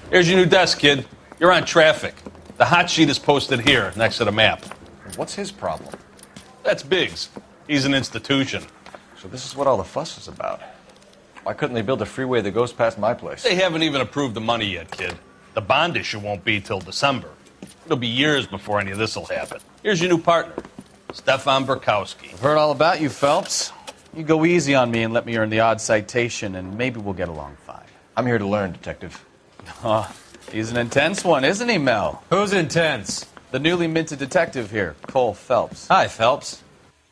Here's your new desk, kid. You're on traffic. The hot sheet is posted here, next to the map. What's his problem? That's Biggs. He's an institution. So this is what all the fuss is about. Why couldn't they build a freeway that goes past my place? They haven't even approved the money yet, kid. The bond issue won't be till December. It'll be years before any of this will happen. Here's your new partner, Stefan Burkowski. I've heard all about you, Phelps. You go easy on me and let me earn the odd citation, and maybe we'll get along fine. I'm here to learn, Detective. Oh, he's an intense one, isn't he, Mel? Who's intense? The newly minted detective here, Cole Phelps. Hi, Phelps.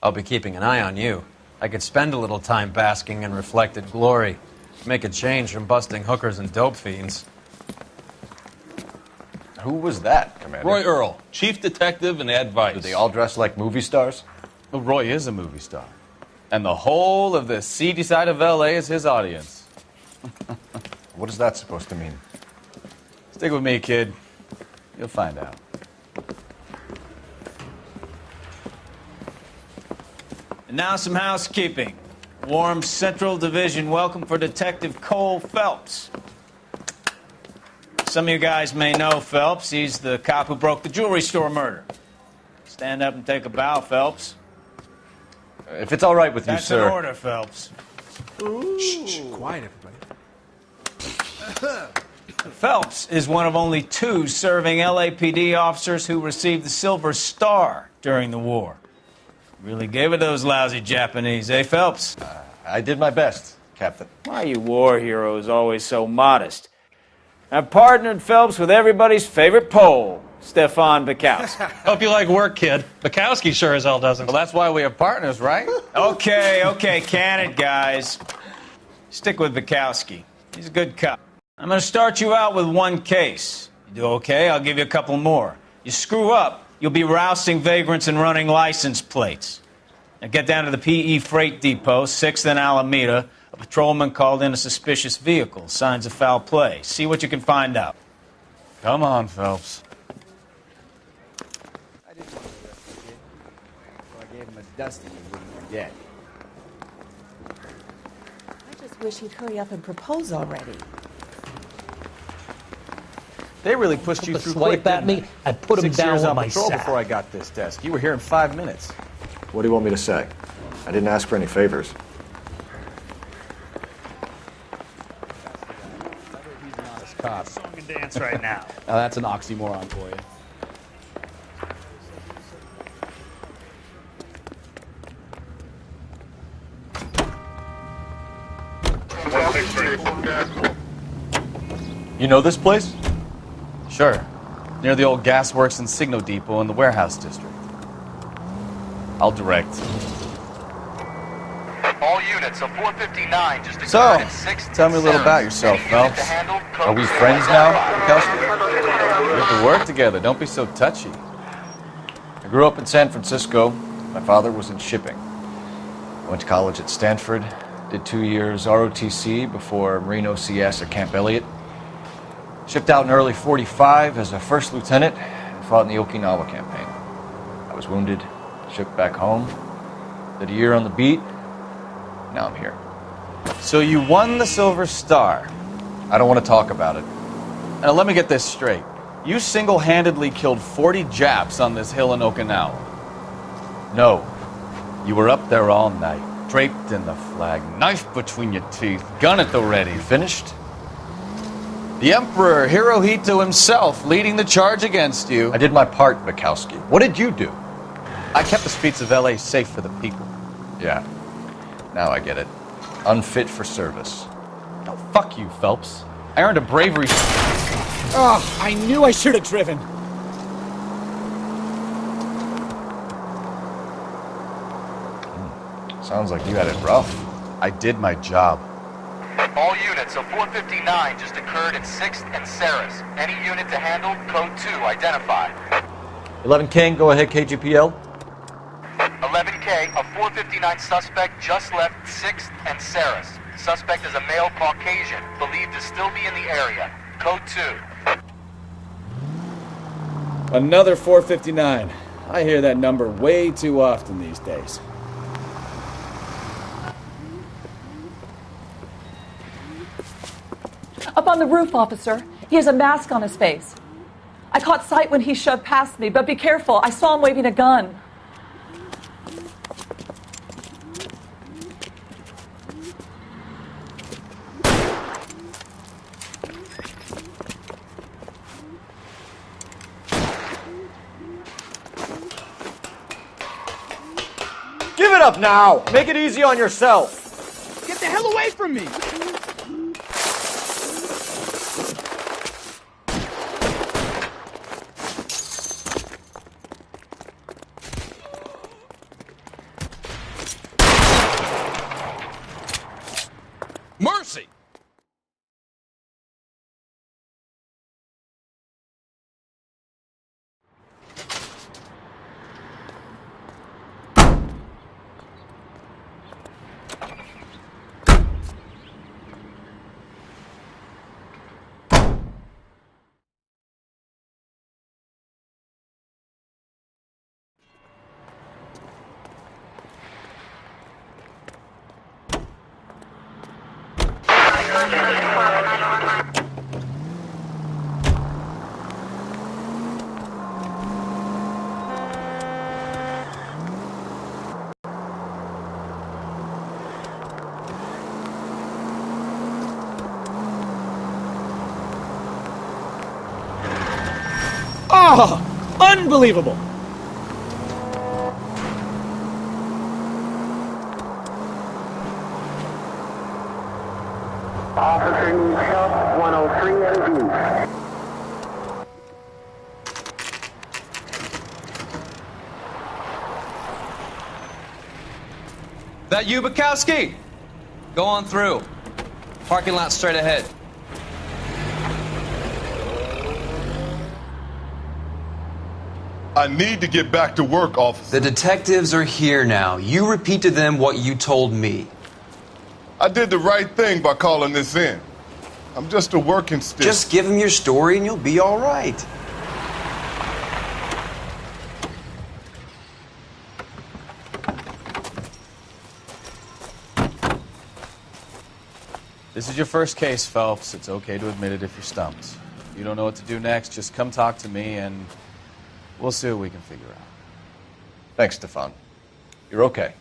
I'll be keeping an eye on you. I could spend a little time basking in reflected glory. Make a change from busting hookers and dope fiends. Who was that, Commander? Roy Earl, chief detective and advice. Do they all dress like movie stars? Well, Roy is a movie star. And the whole of the seedy side of L.A. is his audience. What is that supposed to mean? Stick with me, kid. You'll find out. And now some housekeeping. Warm Central Division welcome for Detective Cole Phelps. Some of you guys may know Phelps. He's the cop who broke the jewelry store murder. Stand up and take a bow, Phelps. If it's all right with you, That's sir. an order, Phelps. Shh, quiet, everybody. Phelps is one of only 2 serving LAPD officers who received the Silver Star during the war. Really gave it those lousy Japanese, eh, Phelps? I did my best, Captain. Why are you war heroes always so modest? I've partnered Phelps with everybody's favorite Pole, Stefan Burkowski. Hope you like work, kid. Bukowski sure as hell doesn't. Well, that's why we have partners, right? Okay, can it, guys. Stick with Burkowski. He's a good cop. I'm going to start you out with 1 case. You do okay, I'll give you a couple more. You screw up, you'll be rousting vagrants and running license plates. Now get down to the PE Freight Depot, 6th and Alameda. A patrolman called in a suspicious vehicle. Signs of foul play. See what you can find out. Come on, Phelps. I didn't want to arrest the kid, so I gave him a dusting he wouldn't forget. I just wish he'd hurry up and propose already. They really pushed you Took a through swipe quick, at me. didn't I put him they? 6 down years with on my patrol sack. before I got this desk. You were here in 5 minutes. What do you want me to say? I didn't ask for any favors. He's an honest cop. Song and dance right now. Now that's an oxymoron for you. You know this place? Sure. Near the old gasworks and signal depot in the warehouse district. I'll direct. All units of 459 just So, occurred at 6th tell me a little and about 7th. yourself, Any unit Phelps. to handle, Are we code friends 2 now, identified. Burkowski? We have to work together. Don't be so touchy. I grew up in San Francisco. My father was in shipping. I went to college at Stanford, did 2 years ROTC before Marine OCS at Camp Elliott. Shipped out in early 45 as a first lieutenant and fought in the Okinawa campaign. I was wounded, shipped back home, did a year on the beat. Now I'm here. So you won the Silver Star. I don't want to talk about it. Now let me get this straight. You single-handedly killed 40 Japs on this hill in Okinawa. No. You were up there all night, draped in the flag, knife between your teeth, gun at the ready. Finished? The Emperor Hirohito himself leading the charge against you. I did my part, Bukowski. What did you do? I kept the streets of L.A. safe for the people. Yeah. Now I get it. Unfit for service. No, fuck you, Phelps. I earned a bravery... Oh, I knew I should have driven. Sounds like you had it rough. I did my job. All units of 459 just occurred at 6th and Saris. Any unit to handle, code 2 identified. 11 King, go ahead, KGPL. 11K, a 459 suspect just left 6th and Saris. Suspect is a male Caucasian, believed to still be in the area. Code 2. Another 459. I hear that number way too often these days. Up on the roof, officer. He has a mask on his face. I caught sight when he shoved past me, but be careful. I saw him waving a gun. Give it up now! Make it easy on yourself! Get the hell away from me! Mercy! Oh, unbelievable! Officer needs help, 103 at his use. That you, Bukowski? Go on through. Parking lot straight ahead. I need to get back to work, officer. The detectives are here now. You repeat to them what you told me. I did the right thing by calling this in. I'm just a working stick. Just give them your story and you'll be all right. This is your first case, Phelps. It's okay to admit it if you're stumped. If you don't know what to do next, just come talk to me and we'll see what we can figure out. Thanks, Stefan. You're okay.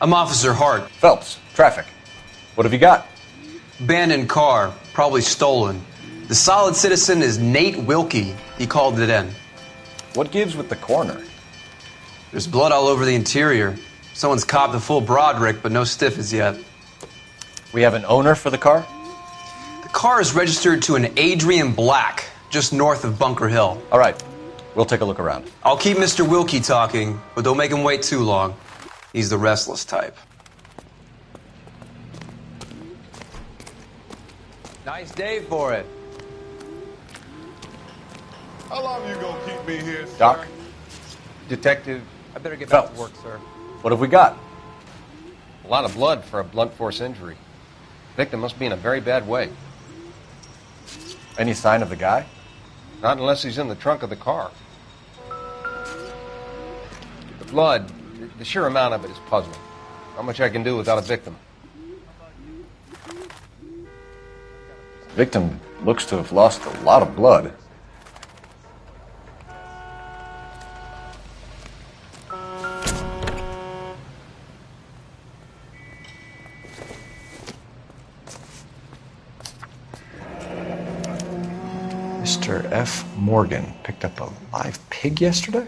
I'm Officer Hart. Phelps, traffic. What have you got? Abandoned car, probably stolen. The solid citizen is Nate Wilkie. He called it in. What gives with the coroner? There's blood all over the interior. Someone's copped a full Broderick, but no stiff as yet. We have an owner for the car? The car is registered to an Adrian Black, just north of Bunker Hill. All right. We'll take a look around. I'll keep Mr. Wilkie talking, but don't make him wait too long. He's the restless type. Nice day for it. How long you gonna keep me here, sir? Doc? Detective, I better get Phelps. back to work, sir. What have we got? a lot of blood for a blunt force injury. Victim must be in a very bad way. Any sign of the guy? Not unless he's in the trunk of the car. The blood, the sheer amount of it is puzzling. Not much I can do without a victim. Victim looks to have lost a lot of blood. Mr. F. Morgan picked up a live pig yesterday?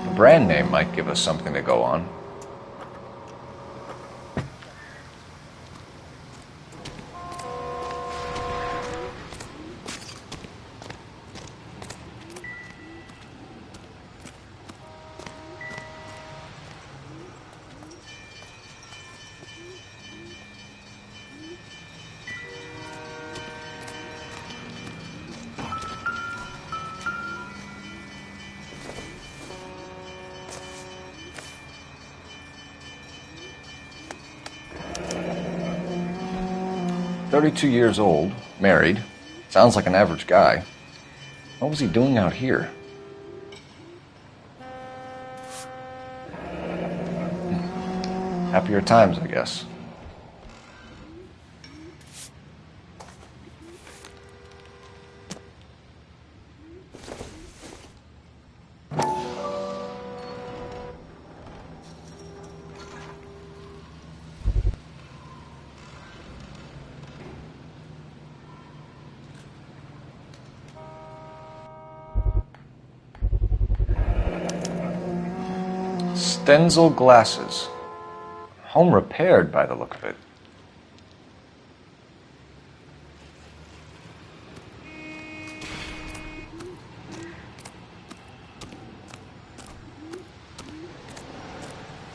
The brand name might give us something to go on. 32 years old, married. Sounds like an average guy. What was he doing out here? Happier times, I guess. Stenzel glasses. Home repaired by the look of it.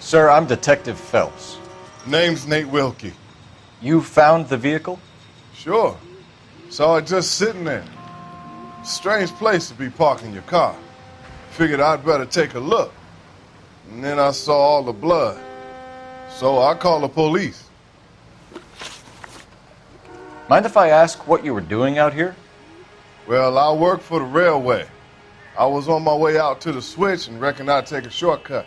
Sir, I'm Detective Phelps. Name's Nate Wilkie. You found the vehicle? Sure. Saw it just sitting there. Strange place to be parking your car. Figured I'd better take a look. And then I saw all the blood. So I called the police. Mind if I ask what you were doing out here? Well, I work for the railway. I was on my way out to the switch and reckoned I'd take a shortcut.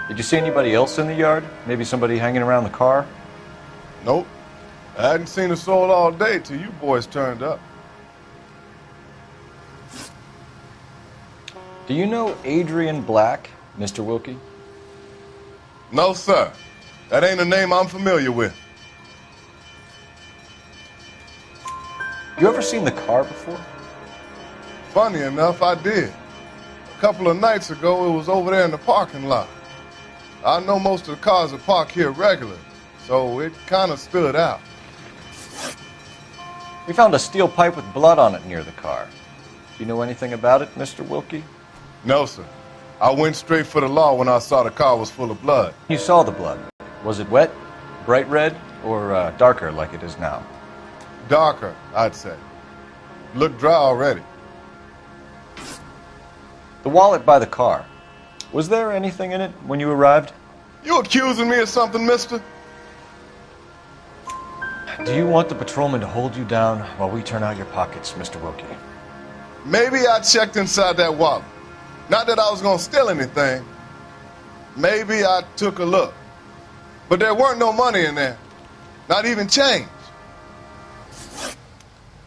Did you see anybody else in the yard? Maybe somebody hanging around the car? Nope. I hadn't seen a soul all day till you boys turned up. Do you know Adrian Black, Mr. Wilkie? No, sir. That ain't a name I'm familiar with. You ever seen the car before? Funny enough, I did. A couple of nights ago, it was over there in the parking lot. I know most of the cars are parked here regularly, so it kind of stood out. We found a steel pipe with blood on it near the car. Do you know anything about it, Mr. Wilkie? No, sir. I went straight for the law when I saw the car was full of blood. You saw the blood. Was it wet, bright red, or darker like it is now? Darker, I'd say. Looked dry already. The wallet by the car. Was there anything in it when you arrived? You accusing me of something, mister? Do you want the patrolman to hold you down while we turn out your pockets, Mr. Wilkie? Maybe I checked inside that wallet. Not that I was going to steal anything. Maybe I took a look. But there weren't no money in there. Not even change.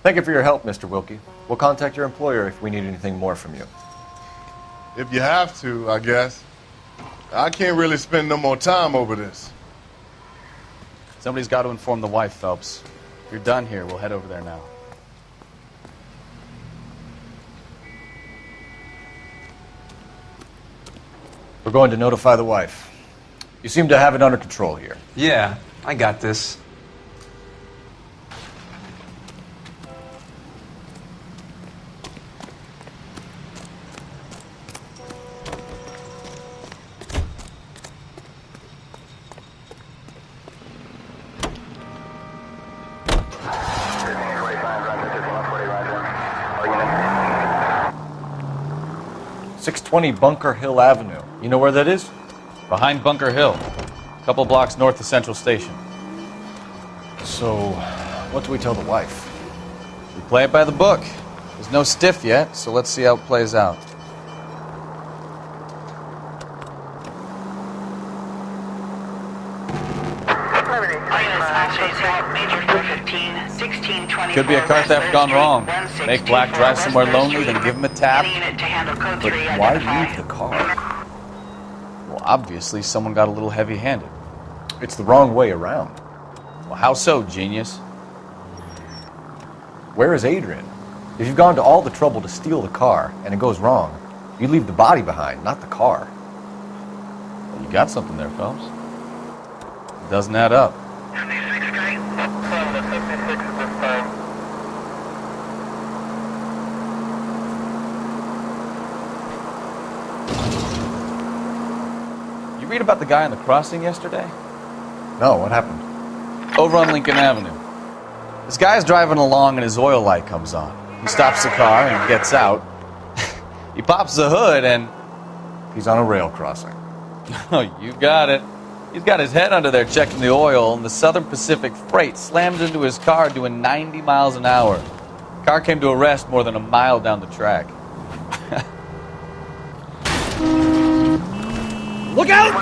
Thank you for your help, Mr. Wilkie. We'll contact your employer if we need anything more from you. If you have to, I guess. I can't really spend no more time over this. Somebody's got to inform the wife, Phelps. If you're done here, we'll head over there now. We're going to notify the wife. You seem to have it under control here. Yeah, I got this. .620 Bunker Hill Avenue. You know where that is? Behind Bunker Hill, a couple blocks north of Central Station. So, what do we tell the wife? We play it by the book. There's no stiff yet, so let's see how it plays out. Could be a car theft gone wrong. Make Black drive somewhere lonely, then give him a tap. But why leave the car? Well, obviously, someone got a little heavy-handed. It's the wrong way around. Well, how so, genius? Where is Adrian? If you've gone to all the trouble to steal the car, and it goes wrong, you leave the body behind, not the car. Well, you got something there, Phelps. It doesn't add up. You read about the guy on the crossing yesterday? No, what happened? Over on Lincoln Avenue. This guy's driving along and his oil light comes on. He stops the car and gets out. He pops the hood and... He's on a rail crossing. Oh, you got it. He's got his head under there checking the oil, and the Southern Pacific Freight slams into his car doing 90 miles an hour. The car came to a rest more than a mile down the track. Look out!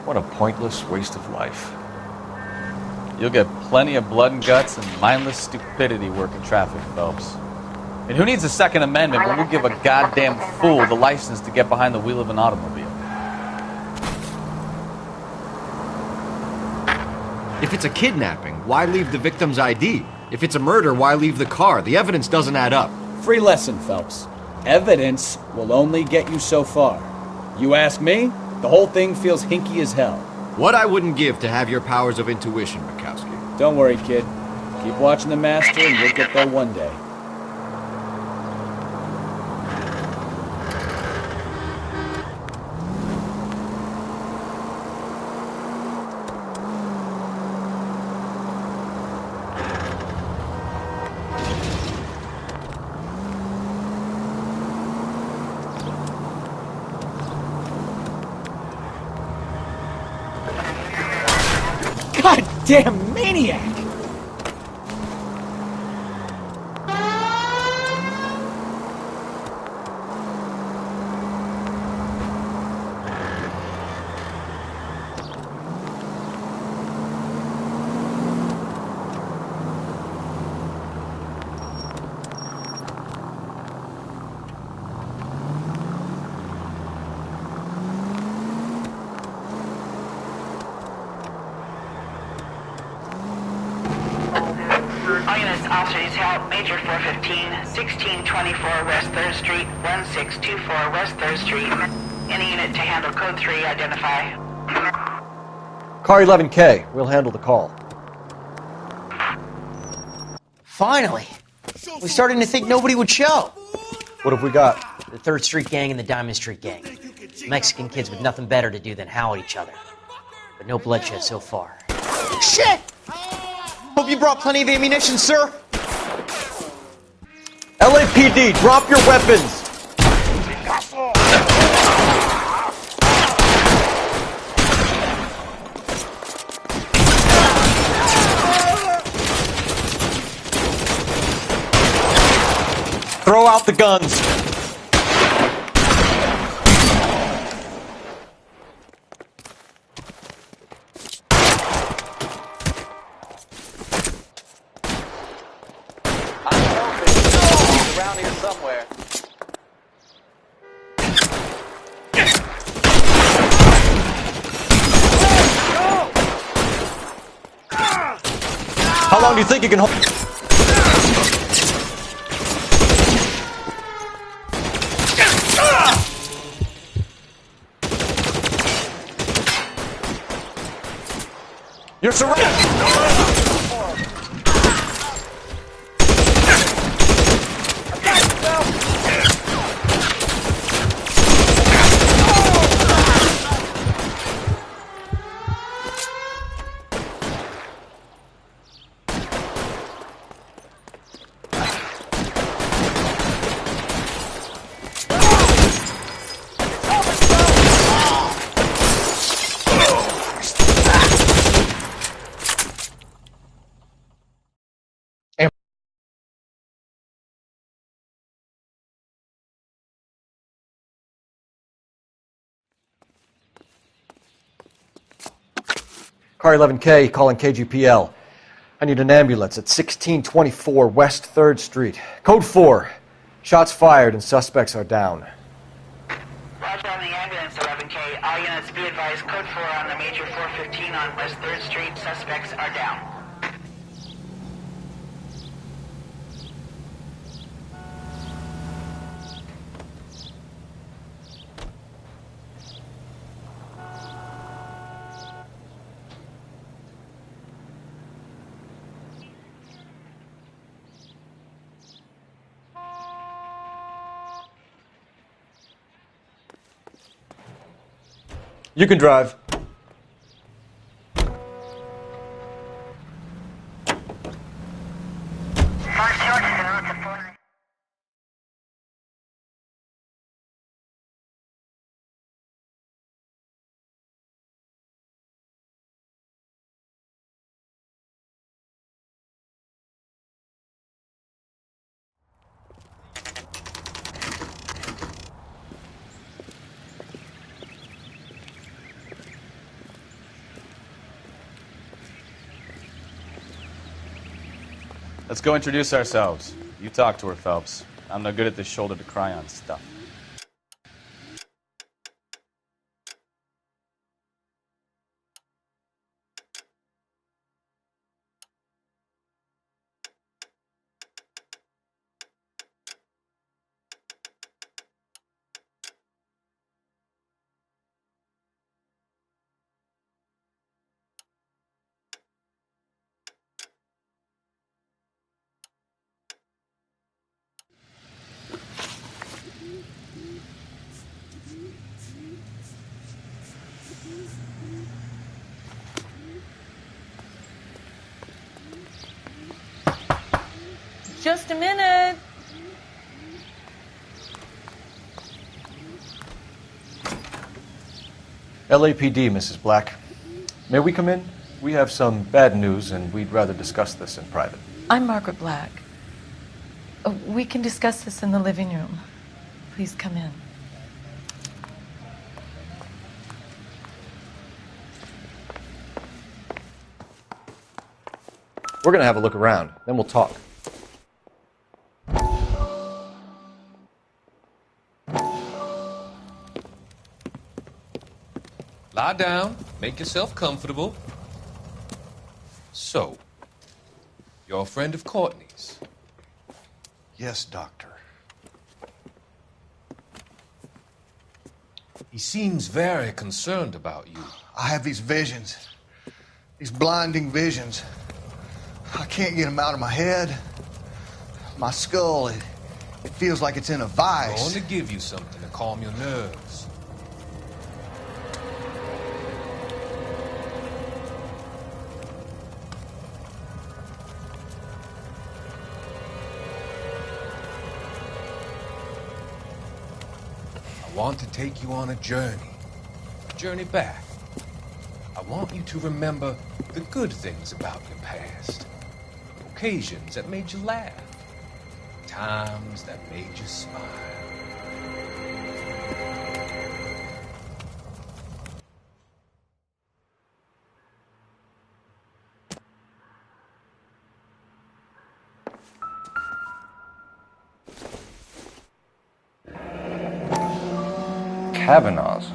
What a pointless waste of life. You'll get plenty of blood and guts and mindless stupidity working traffic, Phelps. And who needs a Second Amendment when we give a goddamn fool the license to get behind the wheel of an automobile? If it's a kidnapping, why leave the victim's ID? If it's a murder, why leave the car? The evidence doesn't add up. Free lesson, Phelps. Evidence will only get you so far. You ask me, the whole thing feels hinky as hell. What I wouldn't give to have your powers of intuition, Mikowski. Don't worry, kid. Keep watching the master and you'll get there one day. Goddamn maniac! All units, officers help. Major 415, 1624 West 3rd Street, 1624 West 3rd Street. Any unit to handle code 3, identify. Car 11K, we'll handle the call. Finally! We're starting to think nobody would show. What have we got? The 3rd Street Gang and the Diamond Street Gang. Mexican kids with nothing better to do than howl at each other. But no bloodshed so far. Shit! Hope you brought plenty of ammunition, sir. LAPD, drop your weapons! Throw out the guns! Around here somewhere. How long do you think you can hold? You're surrounded! Car 11K, calling KGPL. I need an ambulance at 1624 West 3rd Street. Code 4. Shots fired and suspects are down. Roger on the ambulance, 11K. All units be advised, code 4 on the Major 415 on West 3rd Street. Suspects are down. You can drive. Let's go introduce ourselves. You talk to her, Phelps. I'm no good at this shoulder to cry on stuff. Just a minute. LAPD, Mrs. Black. May we come in? We have some bad news, and we'd rather discuss this in private. I'm Margaret Black. We can discuss this in the living room. Please come in. We're going to have a look around, then we'll talk. Lie down, make yourself comfortable. So, you're a friend of Courtney's? Yes, Doctor. He seems very concerned about you. I have these visions. These blinding visions. I can't get them out of my head. My skull, it feels like it's in a I'm vice. going to give you something to calm your nerves. I want to take you on a journey back. I want you to remember the good things about your past, occasions that made you laugh, times that made you smile. Kavanaugh's.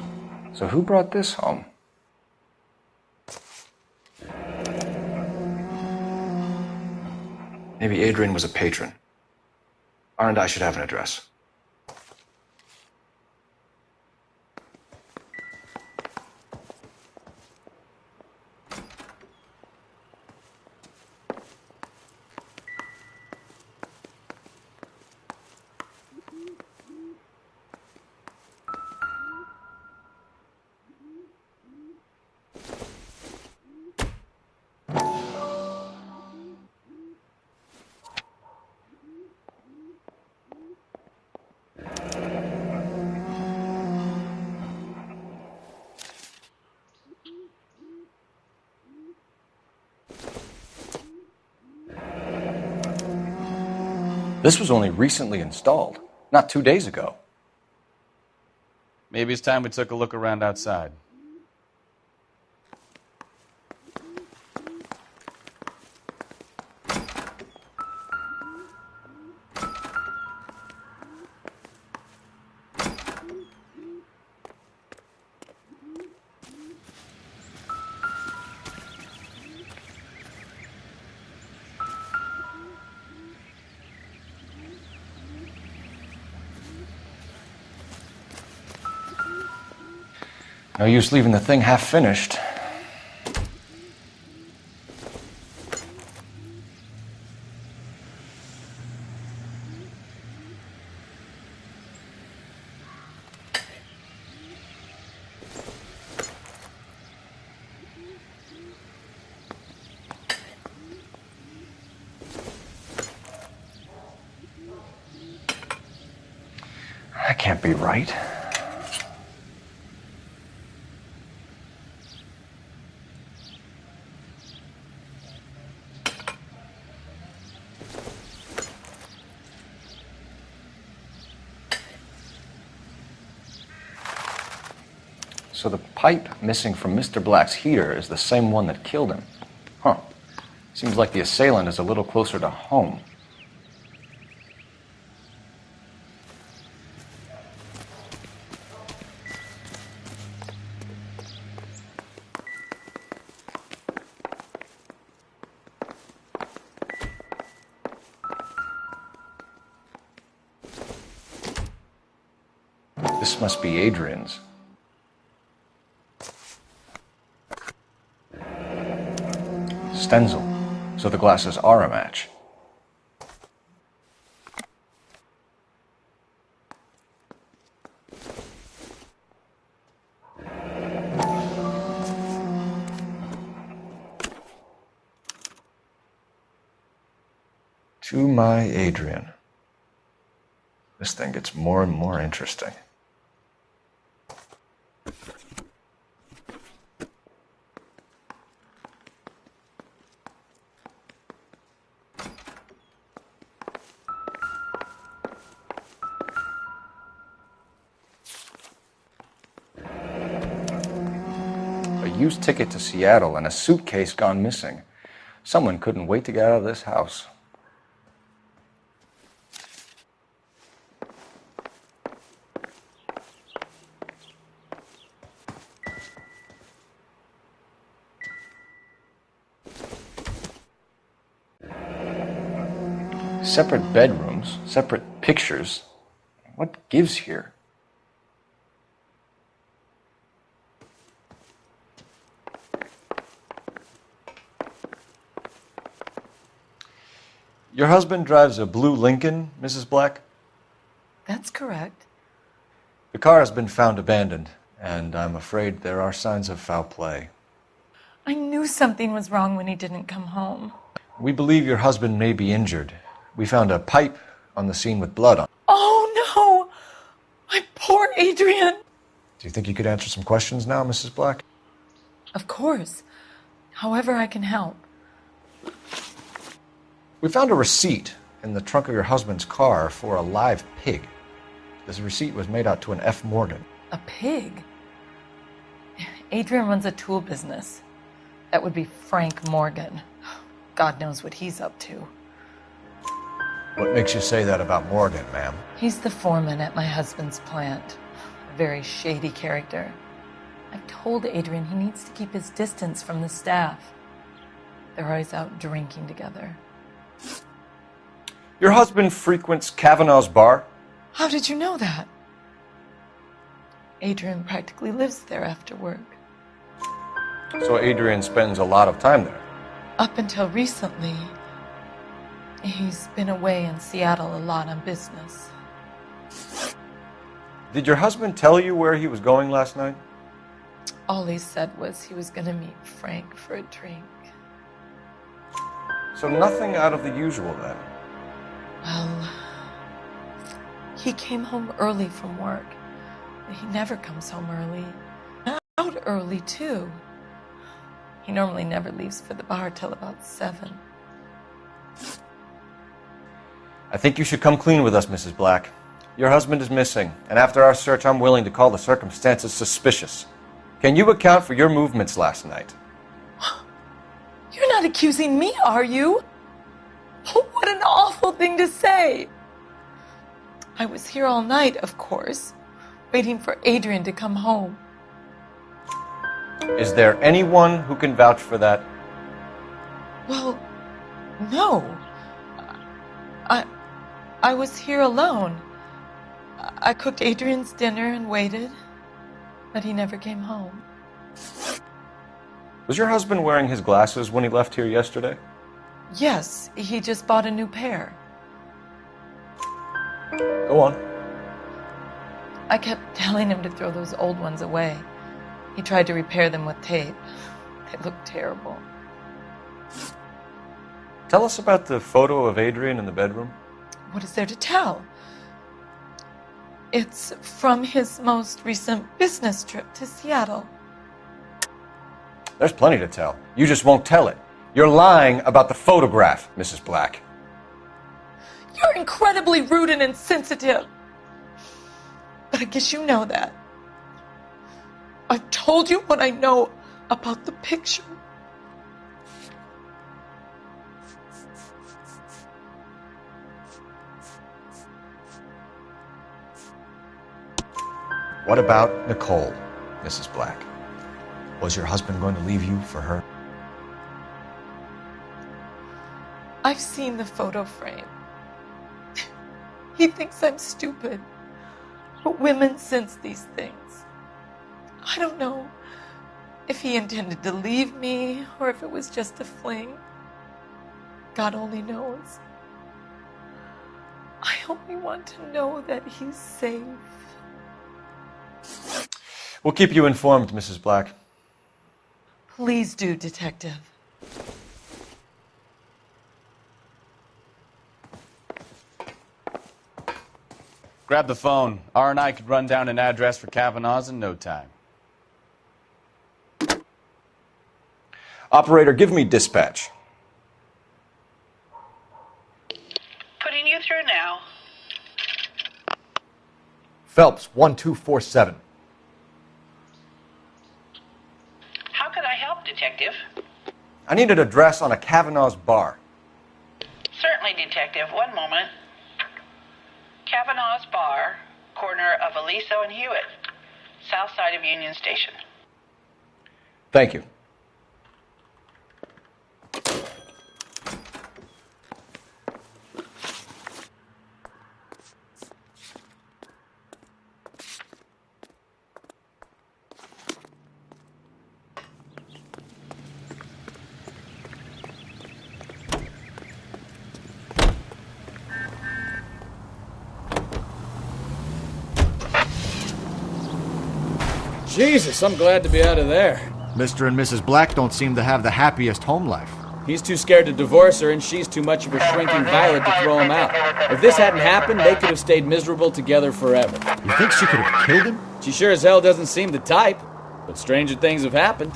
So who brought this home? Maybe Adrian was a patron. R&I should have an address. This was only recently installed, not 2 days ago. Maybe it's time we took a look around outside. No use leaving the thing half finished. That can't be right. So the pipe missing from Mr. Black's heater is the same one that killed him. Huh. Seems like the assailant is a little closer to home. This must be Adrian's. Stenzel. So the glasses are a match. To my Adrian. This thing gets more and more interesting. A used ticket to Seattle and a suitcase gone missing. Someone couldn't wait to get out of this house. Separate bedrooms, separate pictures. What gives here? Your husband drives a blue Lincoln, Mrs. Black? That's correct. The car has been found abandoned, and I'm afraid there are signs of foul play. I knew something was wrong when he didn't come home. We believe your husband may be injured. We found a pipe on the scene with blood on it. Oh, no! My poor Adrian! Do you think you could answer some questions now, Mrs. Black? Of course. However I can help. We found a receipt in the trunk of your husband's car for a live pig. This receipt was made out to an F. Morgan. A pig? Adrian runs a tool business. That would be Frank Morgan. God knows what he's up to. What makes you say that about Morgan, ma'am? He's the foreman at my husband's plant. A very shady character. I've told Adrian he needs to keep his distance from the staff. They're always out drinking together. Your husband frequents Kavanaugh's bar? How did you know that? Adrian practically lives there after work. So Adrian spends a lot of time there? Up until recently, he's been away in Seattle a lot on business. Did your husband tell you where he was going last night? All he said was he was going to meet Frank for a drink. So nothing out of the usual then? Well, he came home early from work. He never comes home early. Out early, too. He normally never leaves for the bar till about 7. I think you should come clean with us, Mrs. Black. Your husband is missing, and after our search, I'm willing to call the circumstances suspicious. Can you account for your movements last night? You're not accusing me, are you? What an awful thing to say. I was here all night, of course, waiting for Adrian to come home. Is there anyone who can vouch for that? Well, no. I was here alone. I cooked Adrian's dinner and waited, but he never came home. Was your husband wearing his glasses when he left here yesterday? Yes, he just bought a new pair. Go on. I kept telling him to throw those old ones away. He tried to repair them with tape. They looked terrible. Tell us about the photo of Adrian in the bedroom. What is there to tell? It's from his most recent business trip to Seattle. There's plenty to tell. You just won't tell it. You're lying about the photograph, Mrs. Black. You're incredibly rude and insensitive. But I guess you know that. I've told you what I know about the picture. What about Nicole, Mrs. Black? Was your husband going to leave you for her? I've seen the photo frame. He thinks I'm stupid. But women sense these things. I don't know if he intended to leave me or if it was just a fling. God only knows. I only want to know that he's safe. We'll keep you informed, Mrs. Black. Please do, Detective. Grab the phone. R&I could run down an address for Kavanaugh's in no time. Operator, give me dispatch. Putting you through now. Phelps, 1247. How could I help, Detective? I need an address on a Kavanaugh's bar. Certainly, Detective. One moment. Kavanaugh's Bar, corner of Aliso and Hewitt, south side of Union Station. Thank you. Jesus, I'm glad to be out of there. Mr. and Mrs. Black don't seem to have the happiest home life. He's too scared to divorce her, and she's too much of a shrinking violet to throw him out. If this hadn't happened, they could have stayed miserable together forever. You think she could have killed him? She sure as hell doesn't seem the type, but stranger things have happened.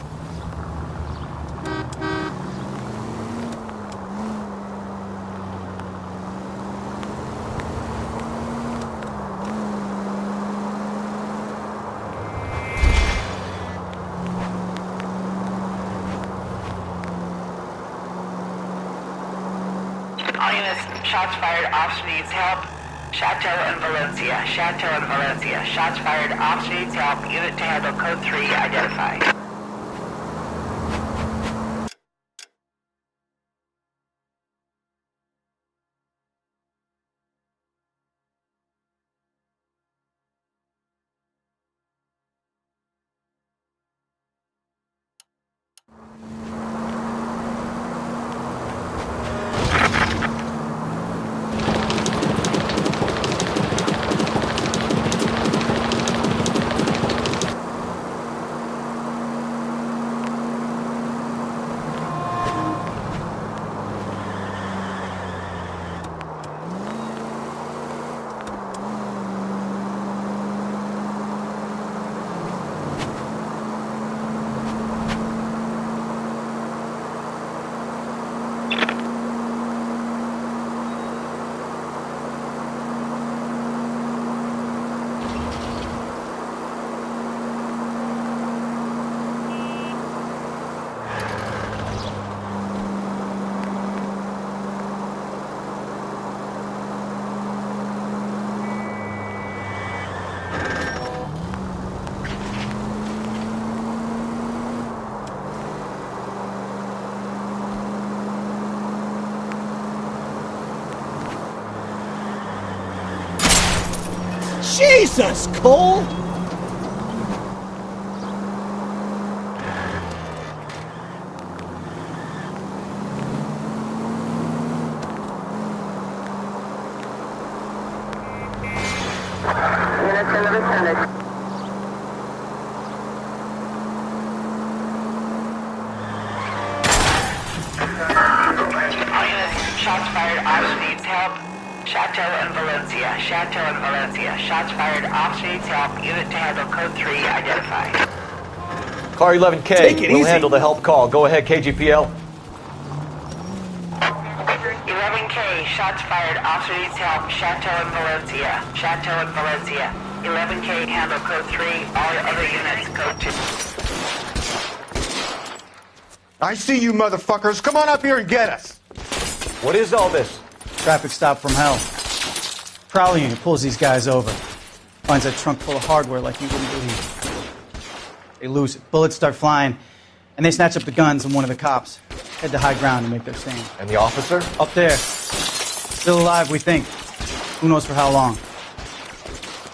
Shots fired, officer needs help. Chateau and Valencia. Chateau and Valencia. Shots fired, officer needs help. Unit to handle code 3 identified. Jesus, Cole! Shots fired, officer needs help. Chateau and Valencia. Chateau and Valencia. Shots fired, officer needs help. Unit to handle code 3 identified. Car 11K, Take it we'll easy. handle the help call. Go ahead, KGPL. 11K, shots fired, officer needs help. Chateau and Valencia. Chateau and Valencia. 11K, handle code 3. All other units, code 2. I see you motherfuckers. Come on up here and get us. What is all this? Traffic stop from hell. Prowler unit pulls these guys over. finds that trunk full of hardware like you wouldn't believe. They lose it. Bullets start flying, and they snatch up the guns, and one of the cops head to high ground to make their stand. And the officer? Up there. Still alive, we think. Who knows for how long.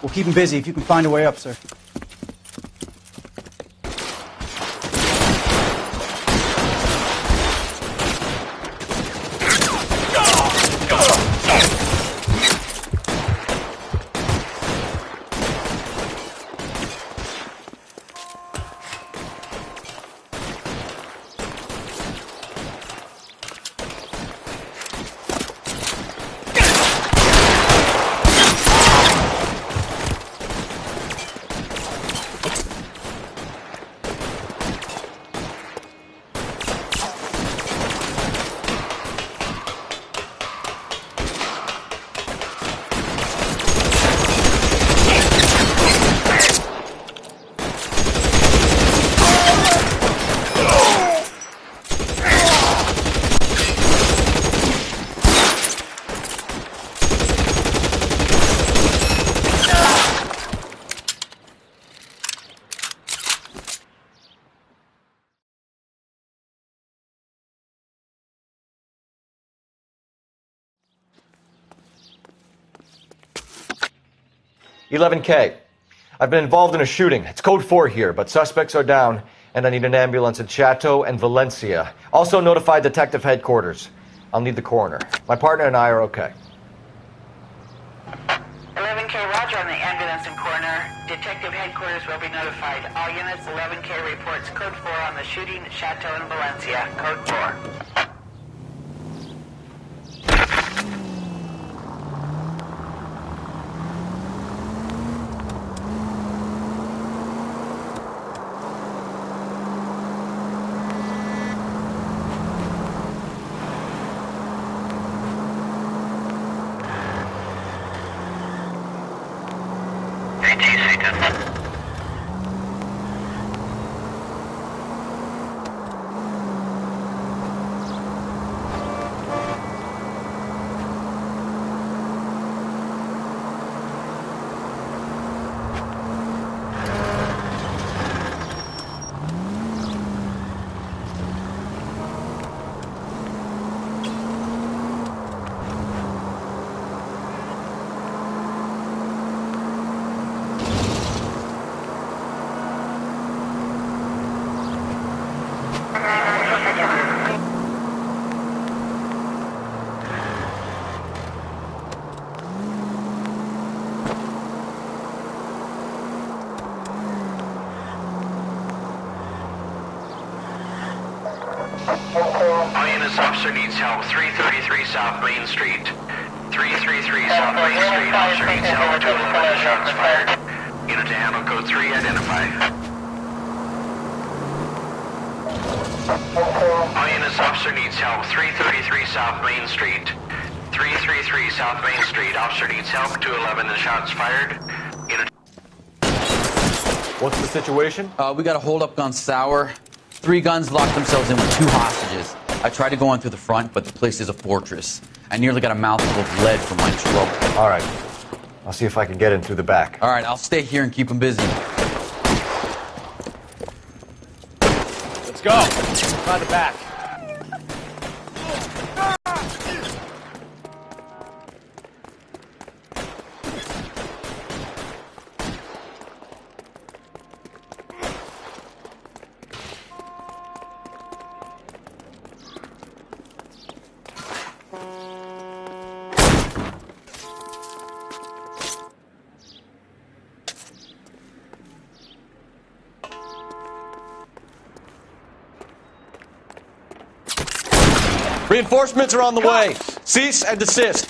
We'll keep him busy if you can find a way up, sir. "11K. I've been involved in a shooting. It's code 4 here, but suspects are down, and I need an ambulance at Chateau and Valencia. Also notify detective headquarters. I'll need the coroner. My partner and I are okay." 11K, roger on the ambulance and coroner. Detective headquarters will be notified. All units, 11K reports code 4 on the shooting at Chateau and Valencia. Code 4. All units, officer needs help. 333 South Main Street. 333 South Main Street. Officer needs help. 211 shots fired. Unit to handle code 3, identify. All units, officer needs help. 333 South Main Street. 333 South Main Street. Officer needs help. 211 shots fired. Unit. What's the situation? We got a hold-up gun sour. 3 guns locked themselves in with 2 hostages. I tried to go in through the front, but the place is a fortress. I nearly got a mouthful of lead from my trouble. All right. I'll see if I can get in through the back. All right, I'll stay here and keep them busy. Let's go. Try the back. Reinforcements are on the way. Cease and desist.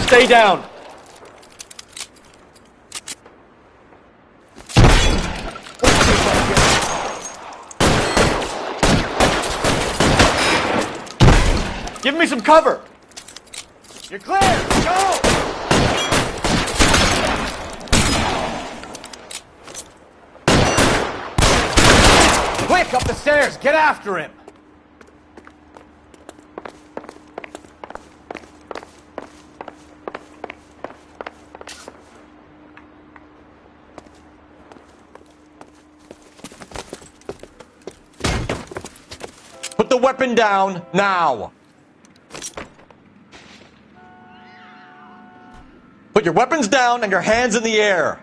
Stay down. Give me some cover. You're clear. Go. Quick, up the stairs! Get after him! weapon down, now! Put your weapons down and your hands in the air.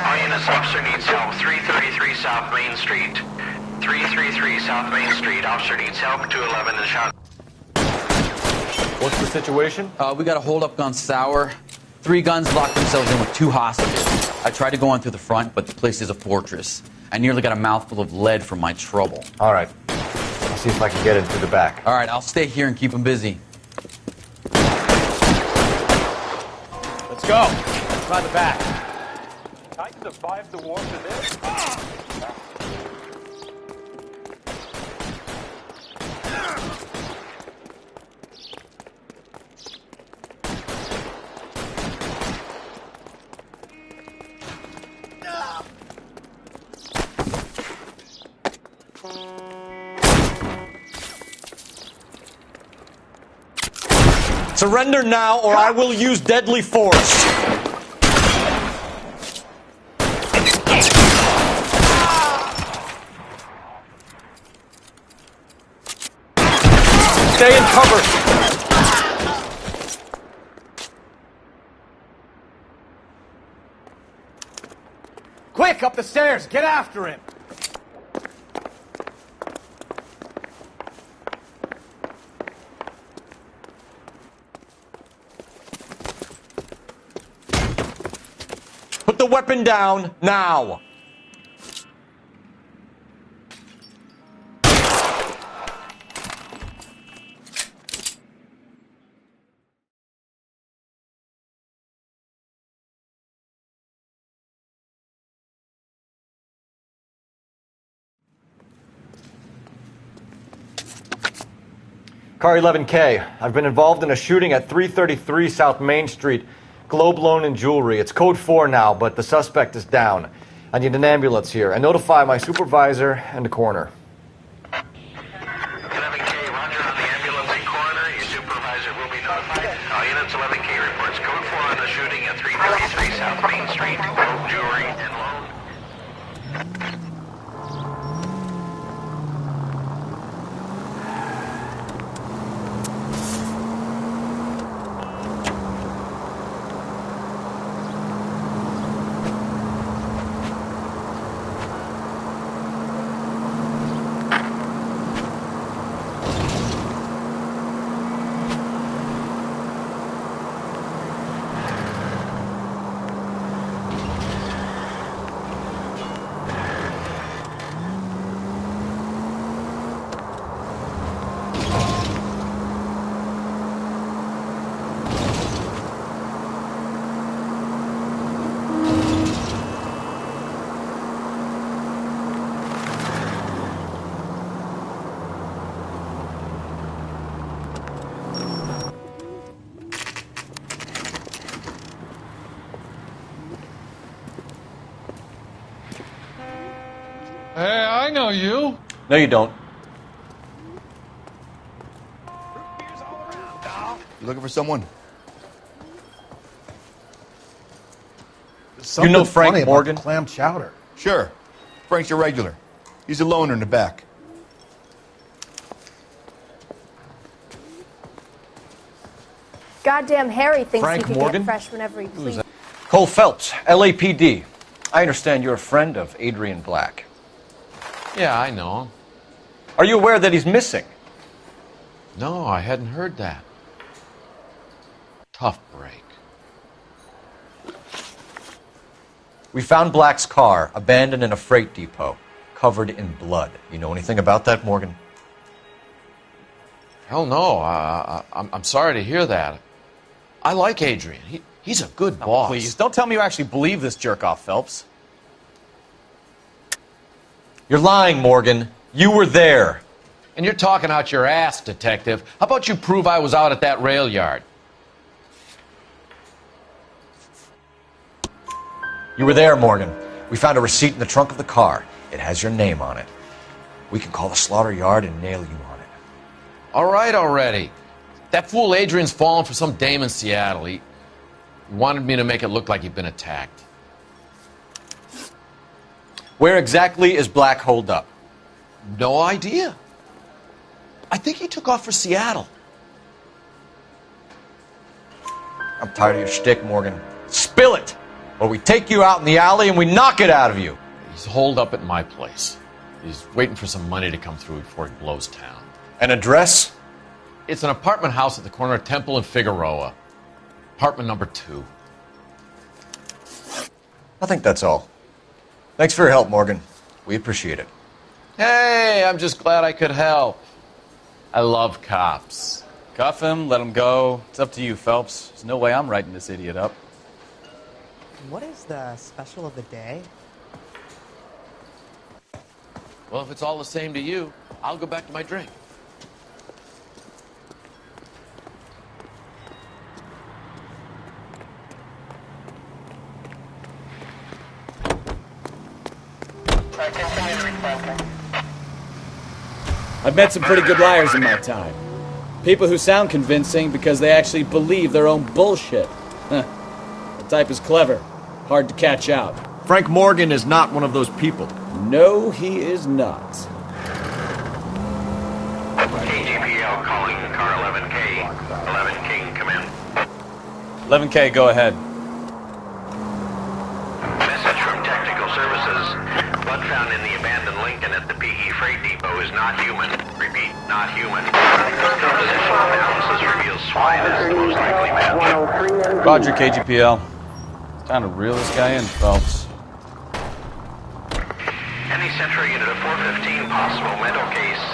INS officer needs help. 333 South Main Street. 333 South Main Street. Officer needs help. 211 is shot. What's the situation? We got a hold-up gun sour. 3 guns locked themselves in with 2 hostages. I tried to go in through the front, but the place is a fortress. I nearly got a mouthful of lead from my trouble. All right. I'll see if I can get in through the back. All right, I'll stay here and keep them busy. Let's go. Try the back. Titan survived the war to this? Surrender now, or I will use deadly force. Stay in cover. Quick, up the stairs. Get after him. Put the weapon down, now. Car 11K, I've been involved in a shooting at 333 South Main Street. Globe Loan and Jewelry. It's code 4 now, but the suspect is down. I need an ambulance here. And notify my supervisor and the coroner. 11K, roger on the ambulance and coroner. Your supervisor will be notified. All units 11K reports code 4 on the shooting at 333 South Main Street. Globe Jewelry and Loan. Hey, I know you. No, you don't. You looking for someone? You know Frank Morgan? Clam chowder. Sure. Frank's your regular. He's a loner in the back. Goddamn Harry thinks Frank he can Morgan? get fresh whenever he pleases. Cole Phelps, LAPD. I understand you're a friend of Adrian Black. Yeah, I know him. Are you aware that he's missing? No, I hadn't heard that. Tough break. We found Black's car abandoned in a freight depot, covered in blood. You know anything about that, Morgan? Hell no. I'm sorry to hear that. I like Adrian. He's a good boss. Please, don't tell me you actually believe this jerk-off, Phelps. You're lying, Morgan. You were there. And you're talking out your ass, detective. How about you prove I was out at that rail yard? You were there, Morgan. We found a receipt in the trunk of the car. It has your name on it. We can call the slaughter yard and nail you on it. All right already. That fool Adrian's fallen for some dame in Seattle. He wanted me to make it look like he'd been attacked. Where exactly is Black holed up? No idea. I think he took off for Seattle. I'm tired of your shtick, Morgan. Spill it! Or we take you out in the alley and we knock it out of you. He's holed up at my place. He's waiting for some money to come through before he blows town. An address? It's an apartment house at the corner of Temple and Figueroa. Apartment number 2. I think that's all. Thanks for your help, Morgan. We appreciate it. Hey, I'm just glad I could help. I love cops. Cuff him, let him go. It's up to you, Phelps. There's no way I'm writing this idiot up. What is the special of the day? Well, if it's all the same to you, I'll go back to my drink. I've met some pretty good liars in my time. People who sound convincing because they actually believe their own bullshit. The type is clever, hard to catch out. Frank Morgan is not one of those people. No, he is not. KGPL calling car 11K. 11 King, come in. 11K, go ahead. Message from Technical Services. Blood found in the abandoned Lincoln at the PE Freight Depot is not human. Repeat, not human. Compositional analysis reveals swine as the most likely match. Roger, KGPL. It's time to reel this guy in, Phelps. Any Central unit of 415 possible mental case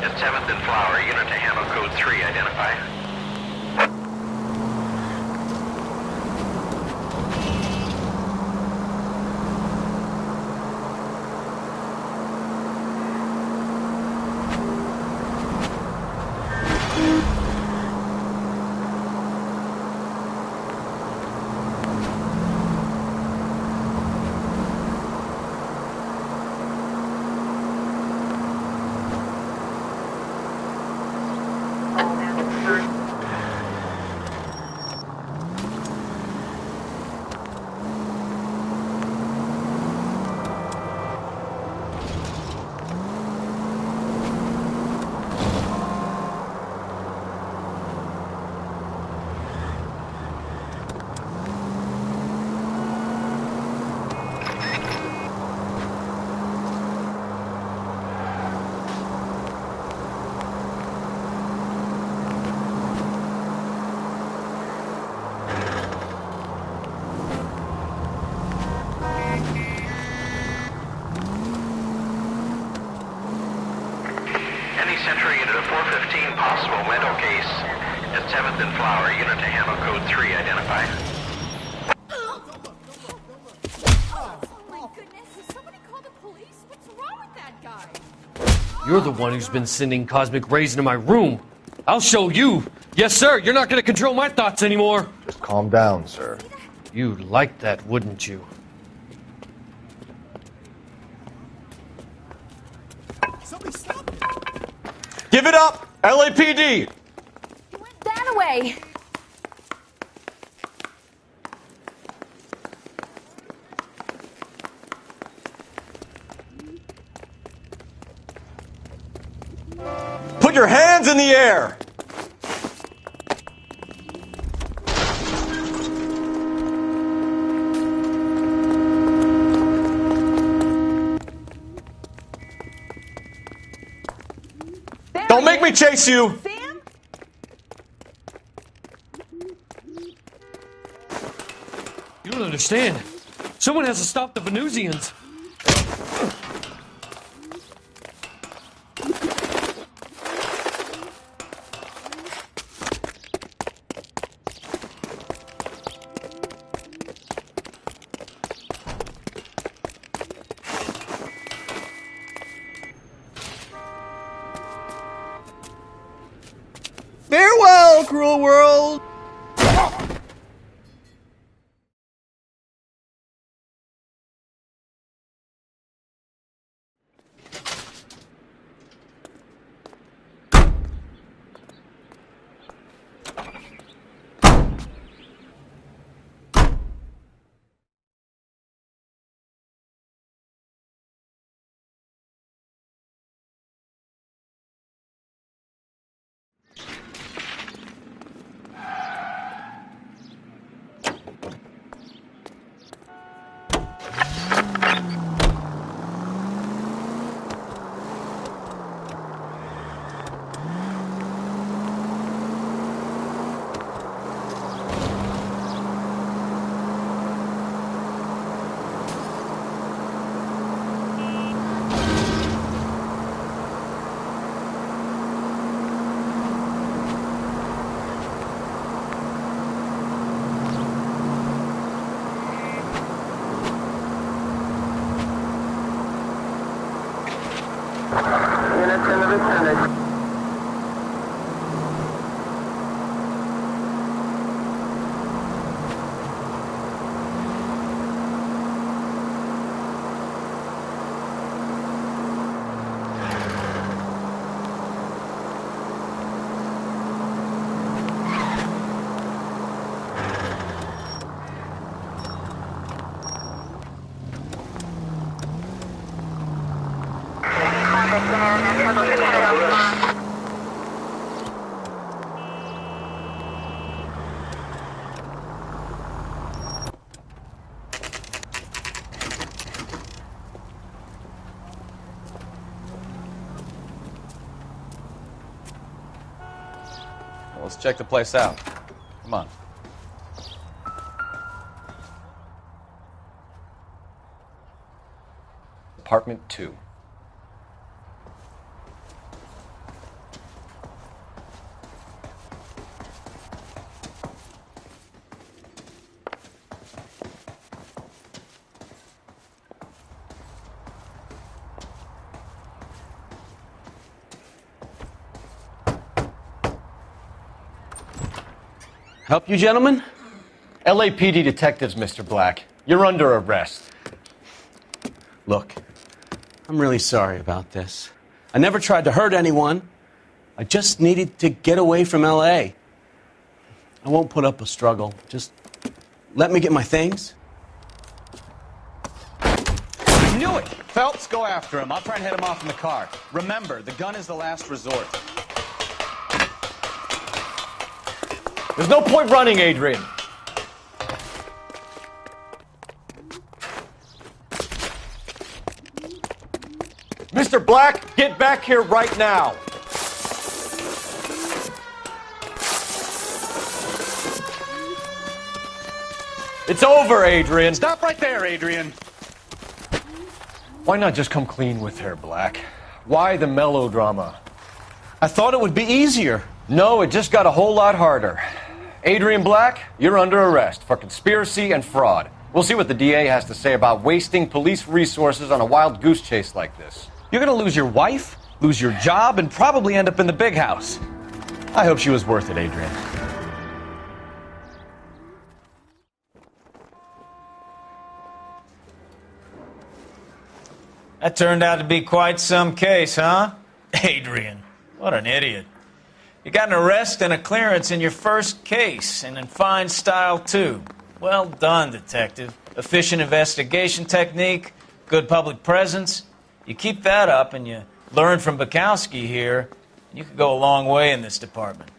at 7th and Flower, unit to handle code 3, identify. Central unit of 415 possible mental case at 7th and Flower, unit to handle code 3, identify. You're the one who's been sending cosmic rays into my room. I'll show you. Yes, sir. You're not going to control my thoughts anymore. Just calm down, sir. You'd like that, wouldn't you? Give it up! LAPD! That away! Put your hands in the air! Don't make me chase you! Sam? You don't understand. Someone has to stop the Venusians. Farewell, cruel world! Well, let's check the place out. Come on. Apartment 2. Help you, gentlemen? LAPD detectives, Mr. Black. You're under arrest. Look, I'm really sorry about this. I never tried to hurt anyone. I just needed to get away from L.A. I won't put up a struggle. Just let me get my things. I knew it! Phelps, go after him. I'll try and head him off in the car. Remember, the gun is the last resort. There's no point running, Adrian. Mr. Black, get back here right now. It's over, Adrian. Stop right there, Adrian. Why not just come clean with her, Black? Why the melodrama? I thought it would be easier. No, it just got a whole lot harder. Adrian Black, you're under arrest for conspiracy and fraud. We'll see what the DA has to say about wasting police resources on a wild goose chase like this. You're gonna lose your wife, lose your job, and probably end up in the big house. I hope she was worth it, Adrian. That turned out to be quite some case, huh? Adrian, what an idiot. You got an arrest and a clearance in your first case, and in fine style, too. Well done, detective. Efficient investigation technique, good public presence. You keep that up and you learn from Bukowski here, and you could go a long way in this department.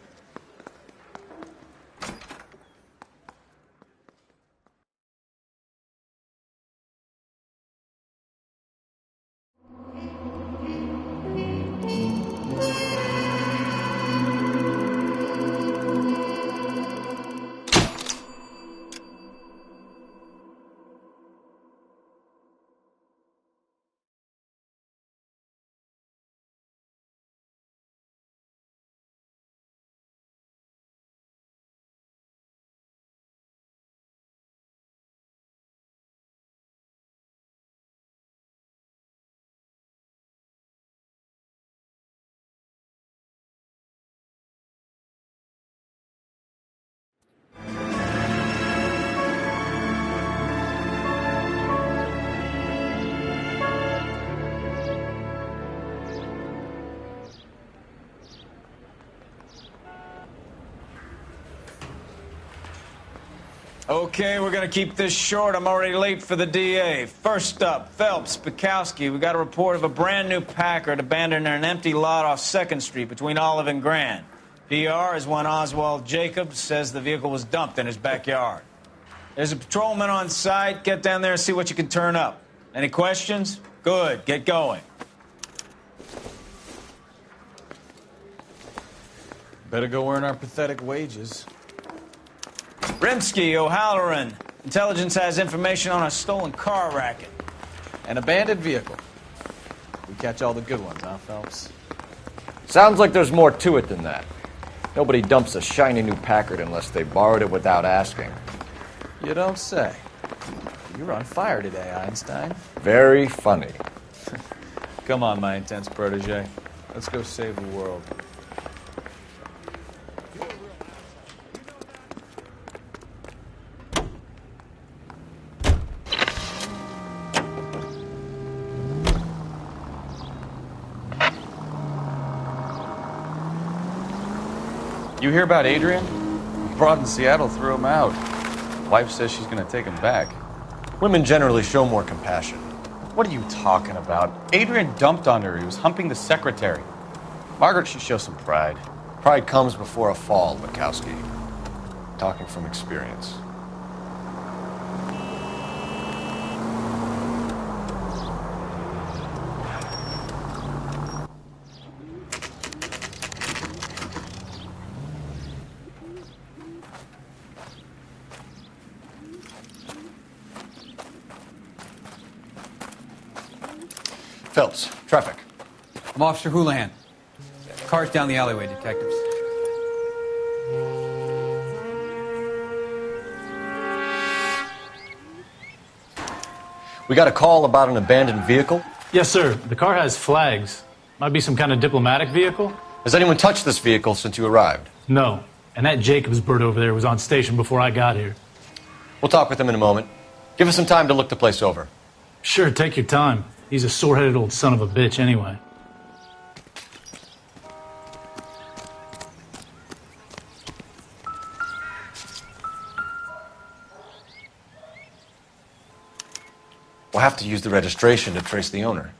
Okay, we're gonna keep this short. I'm already late for the DA. First up, Phelps, Bukowski. We got a report of a brand new Packard abandoned in an empty lot off 2nd Street between Olive and Grand. PR is one Oswald Jacobs says the vehicle was dumped in his backyard. There's a patrolman on site. Get down there and see what you can turn up. Any questions? Good, get going. Better go earn our pathetic wages. Rimsky, O'Halloran. Intelligence has information on a stolen car racket. An abandoned vehicle. We catch all the good ones, huh, Phelps? Sounds like there's more to it than that. Nobody dumps a shiny new Packard unless they borrowed it without asking. You don't say. You're on fire today, Einstein. Very funny. Come on, my intense protege. Let's go save the world. You hear about Adrian? Broad in Seattle threw him out. Wife says she's gonna take him back. Women generally show more compassion. What are you talking about? Adrian dumped on her. He was humping the secretary. Margaret should show some pride. Pride comes before a fall, Wachowski. Talking from experience. Phelps, traffic. I'm Officer Houlihan. Car's down the alleyway, detectives. We got a call about an abandoned vehicle. Yes, sir. The car has flags. Might be some kind of diplomatic vehicle. Has anyone touched this vehicle since you arrived? No. And that Jacobs bird over there was on station before I got here. We'll talk with him in a moment. Give us some time to look the place over. Sure, take your time. He's a sore-headed old son of a bitch anyway. We'll have to use the registration to trace the owner.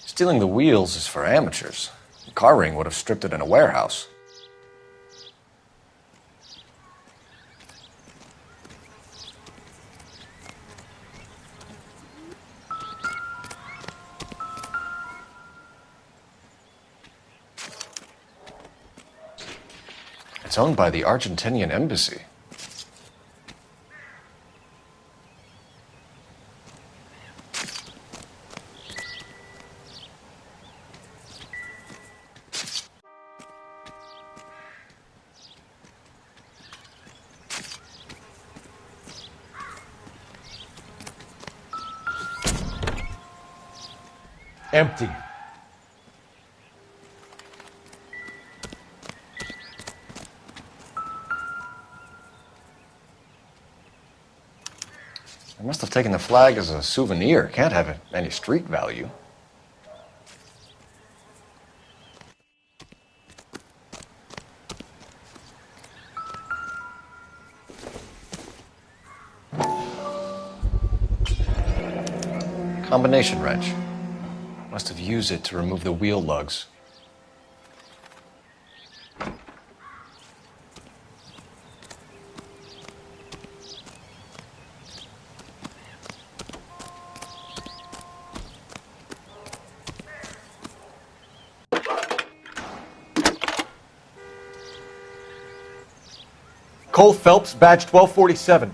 Stealing the wheels is for amateurs. The car ring would have stripped it in a warehouse. It's owned by the Argentinian embassy. Empty. They must have taken the flag as a souvenir. Can't have any street value. Combination wrench. Must have used it to remove the wheel lugs. Cole Phelps, badge 1247.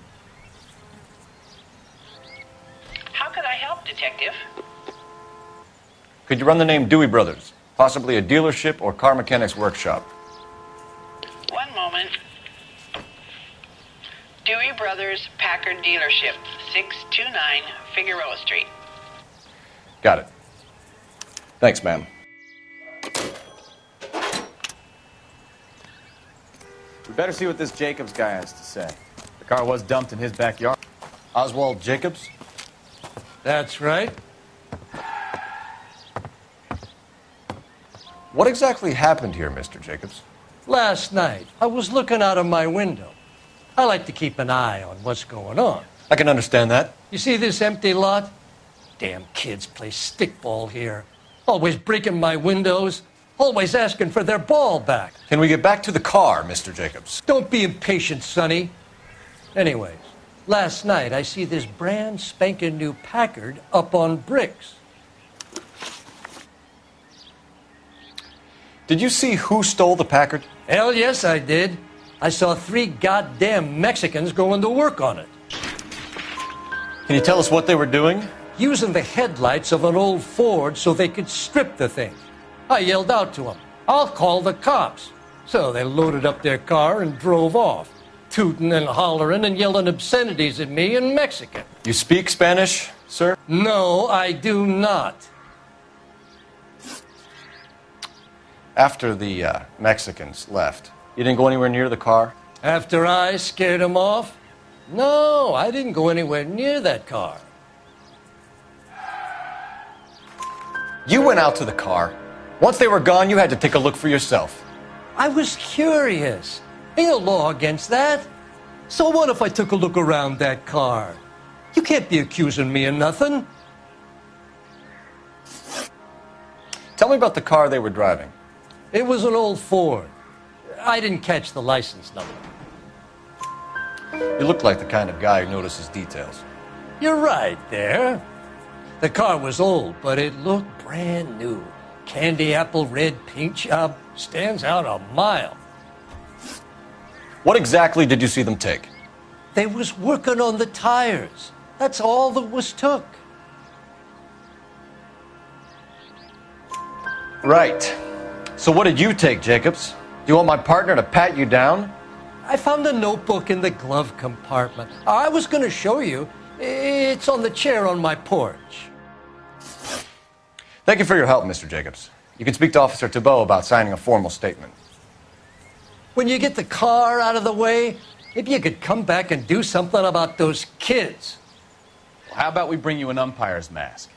How could I help, Detective? Could you run the name Dewey Brothers? Possibly a dealership or car mechanics workshop. One moment. Dewey Brothers Packard Dealership, 629 Figueroa Street. Got it. Thanks, ma'am. We better see what this Jacobs guy has to say. The car was dumped in his backyard. Oswald Jacobs? That's right. What exactly happened here, Mr. Jacobs? Last night, I was looking out of my window. I like to keep an eye on what's going on. I can understand that. You see this empty lot? Damn kids play stickball here. Always breaking my windows. Always asking for their ball back. Can we get back to the car, Mr. Jacobs? Don't be impatient, Sonny. Anyways, last night I see this brand spanking new Packard up on bricks. Did you see who stole the Packard? Hell yes, I did. I saw 3 goddamn Mexicans going to work on it. Can you tell us what they were doing? Using the headlights of an old Ford so they could strip the thing. I yelled out to them, "I'll call the cops." So they loaded up their car and drove off, tooting and hollering and yelling obscenities at me in Mexican. You speak Spanish, sir? No, I do not. After the Mexicans left, you didn't go anywhere near the car? After I scared them off? No, I didn't go anywhere near that car. You went out to the car. Once they were gone, you had to take a look for yourself. I was curious. Ain't no law against that. So what if I took a look around that car? You can't be accusing me of nothing. Tell me about the car they were driving. It was an old Ford. I didn't catch the license number. You look like the kind of guy who notices details. You're right there. The car was old, but it looked brand new. Candy apple red paint job stands out a mile. What exactly did you see them take? They was working on the tires. That's all that was took. Right. So what did you take, Jacobs? Do you want my partner to pat you down? I found a notebook in the glove compartment. I was going to show you. It's on the chair on my porch. Thank you for your help, Mr. Jacobs. You can speak to Officer Thibault about signing a formal statement. When you get the car out of the way, maybe you could come back and do something about those kids. Well, how about we bring you an umpire's mask?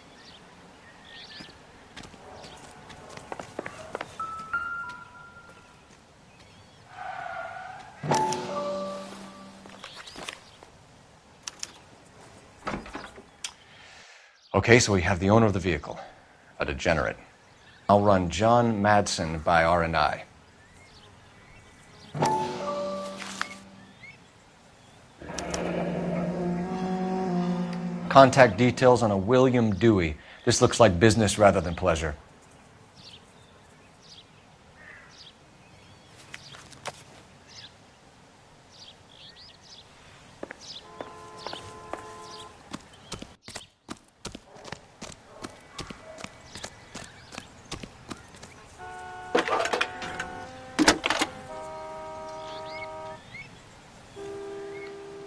Okay, so we have the owner of the vehicle, a degenerate. I'll run John Madsen by R&I. Contact details on a William Dewey. This looks like business rather than pleasure.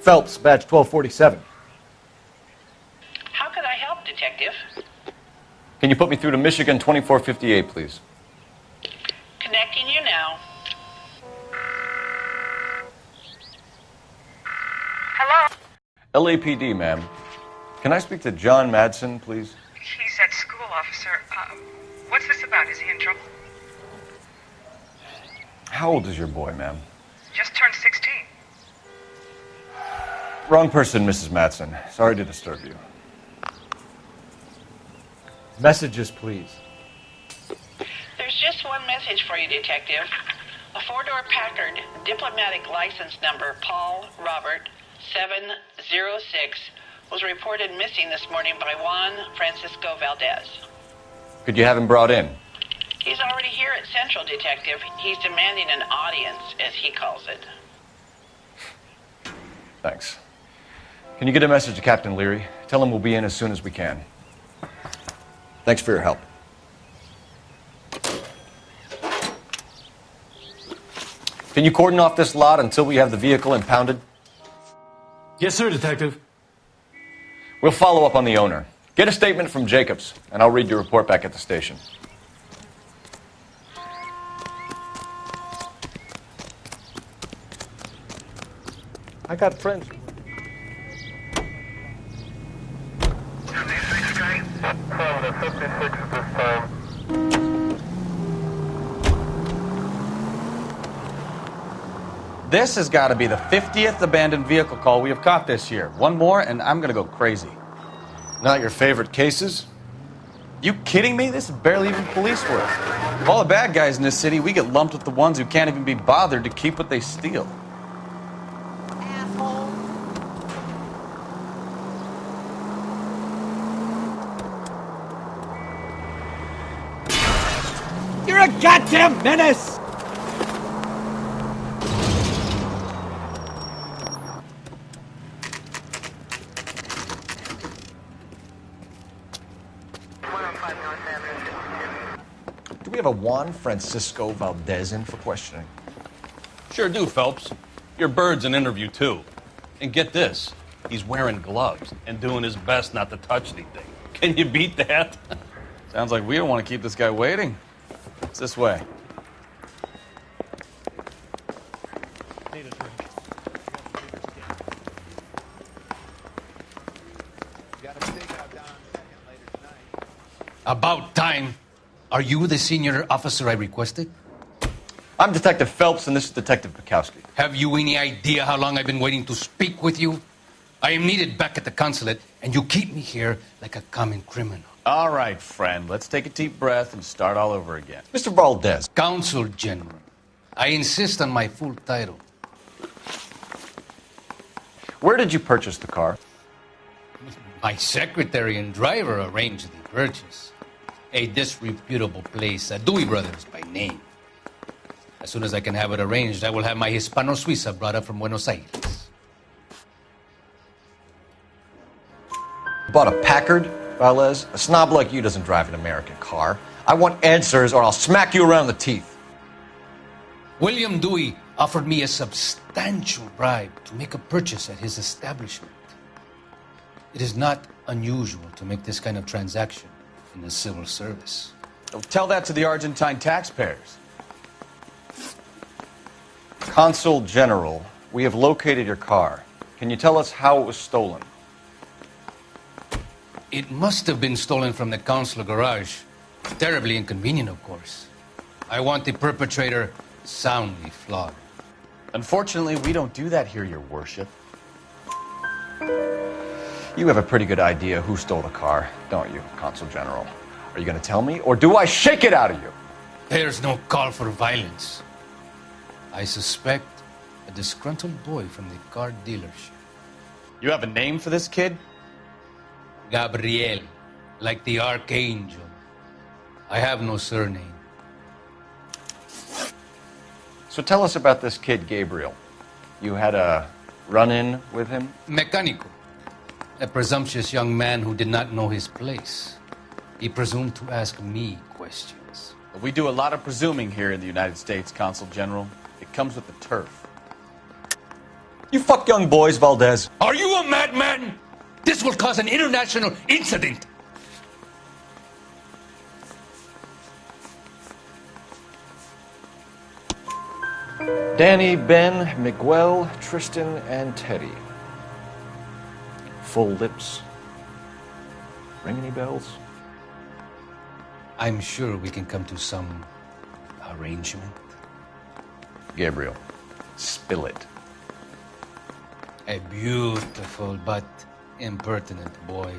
Phelps, badge 1247. How could I help, Detective? Can you put me through to Michigan 2458, please? Connecting you now. Hello? LAPD, ma'am. Can I speak to John Madsen, please? He's at school, officer. What's this about? Is he in trouble? How old is your boy, ma'am? Just turned 16. Wrong person, Mrs. Madsen. Sorry to disturb you. Messages, please. There's just one message for you, Detective. A four-door Packard, diplomatic license number Paul Robert 706, was reported missing this morning by Juan Francisco Valdez. Could you have him brought in? He's already here at Central, Detective. He's demanding an audience, as he calls it. Thanks. Can you get a message to Captain Leary? Tell him we'll be in as soon as we can. Thanks for your help. Can you cordon off this lot until we have the vehicle impounded? Yes, sir, Detective. We'll follow up on the owner. Get a statement from Jacobs, and I'll read your report back at the station. I got friends. This has got to be the 50th abandoned vehicle call we have caught this year. One more, and I'm going to go crazy. Not your favorite cases? You kidding me? This is barely even police work. Of all the bad guys in this city, we get lumped with the ones who can't even be bothered to keep what they steal. You're a goddamn menace! Do we have a Juan Francisco Valdez in for questioning? Sure do, Phelps. Your bird's an interview, too. And get this, he's wearing gloves and doing his best not to touch anything. Can you beat that? Sounds like we don't want to keep this guy waiting. It's this way. About time. Are you the senior officer I requested? I'm Detective Phelps, and this is Detective Bukowski. Have you any idea how long I've been waiting to speak with you? I am needed back at the consulate, and you keep me here like a common criminal. All right, friend. Let's take a deep breath and start all over again. Mr. Valdez. Consul General. I insist on my full title. Where did you purchase the car? My secretary and driver arranged the purchase. A disreputable place, Dewey Brothers by name. As soon as I can have it arranged, I will have my Hispano Suiza brought up from Buenos Aires. Bought a Packard, Valdez? A snob like you doesn't drive an American car. I want answers or I'll smack you around the teeth. William Dewey offered me a substantial bribe to make a purchase at his establishment. It is not unusual to make this kind of transaction in the civil service. Tell that to the Argentine taxpayers. Consul General, we have located your car. Can you tell us how it was stolen? It must have been stolen from the consular garage. Terribly inconvenient, of course. I want the perpetrator soundly flogged. Unfortunately, we don't do that here, Your Worship. You have a pretty good idea who stole the car, don't you, Consul General? Are you going to tell me, or do I shake it out of you? There's no call for violence. I suspect a disgruntled boy from the car dealership. You have a name for this kid? Gabriel, like the archangel. I have no surname. So tell us about this kid, Gabriel. You had a run-in with him? Mecánico. A presumptuous young man who did not know his place. He presumed to ask me questions. We do a lot of presuming here in the United States, Consul General. It comes with the turf. You fuck young boys, Valdez. Are you a madman? This will cause an international incident. Danny, Ben, Miguel, Tristan, and Teddy. Full lips. Ring any bells? I'm sure we can come to some arrangement. Gabriel, spill it. A beautiful but impertinent boy.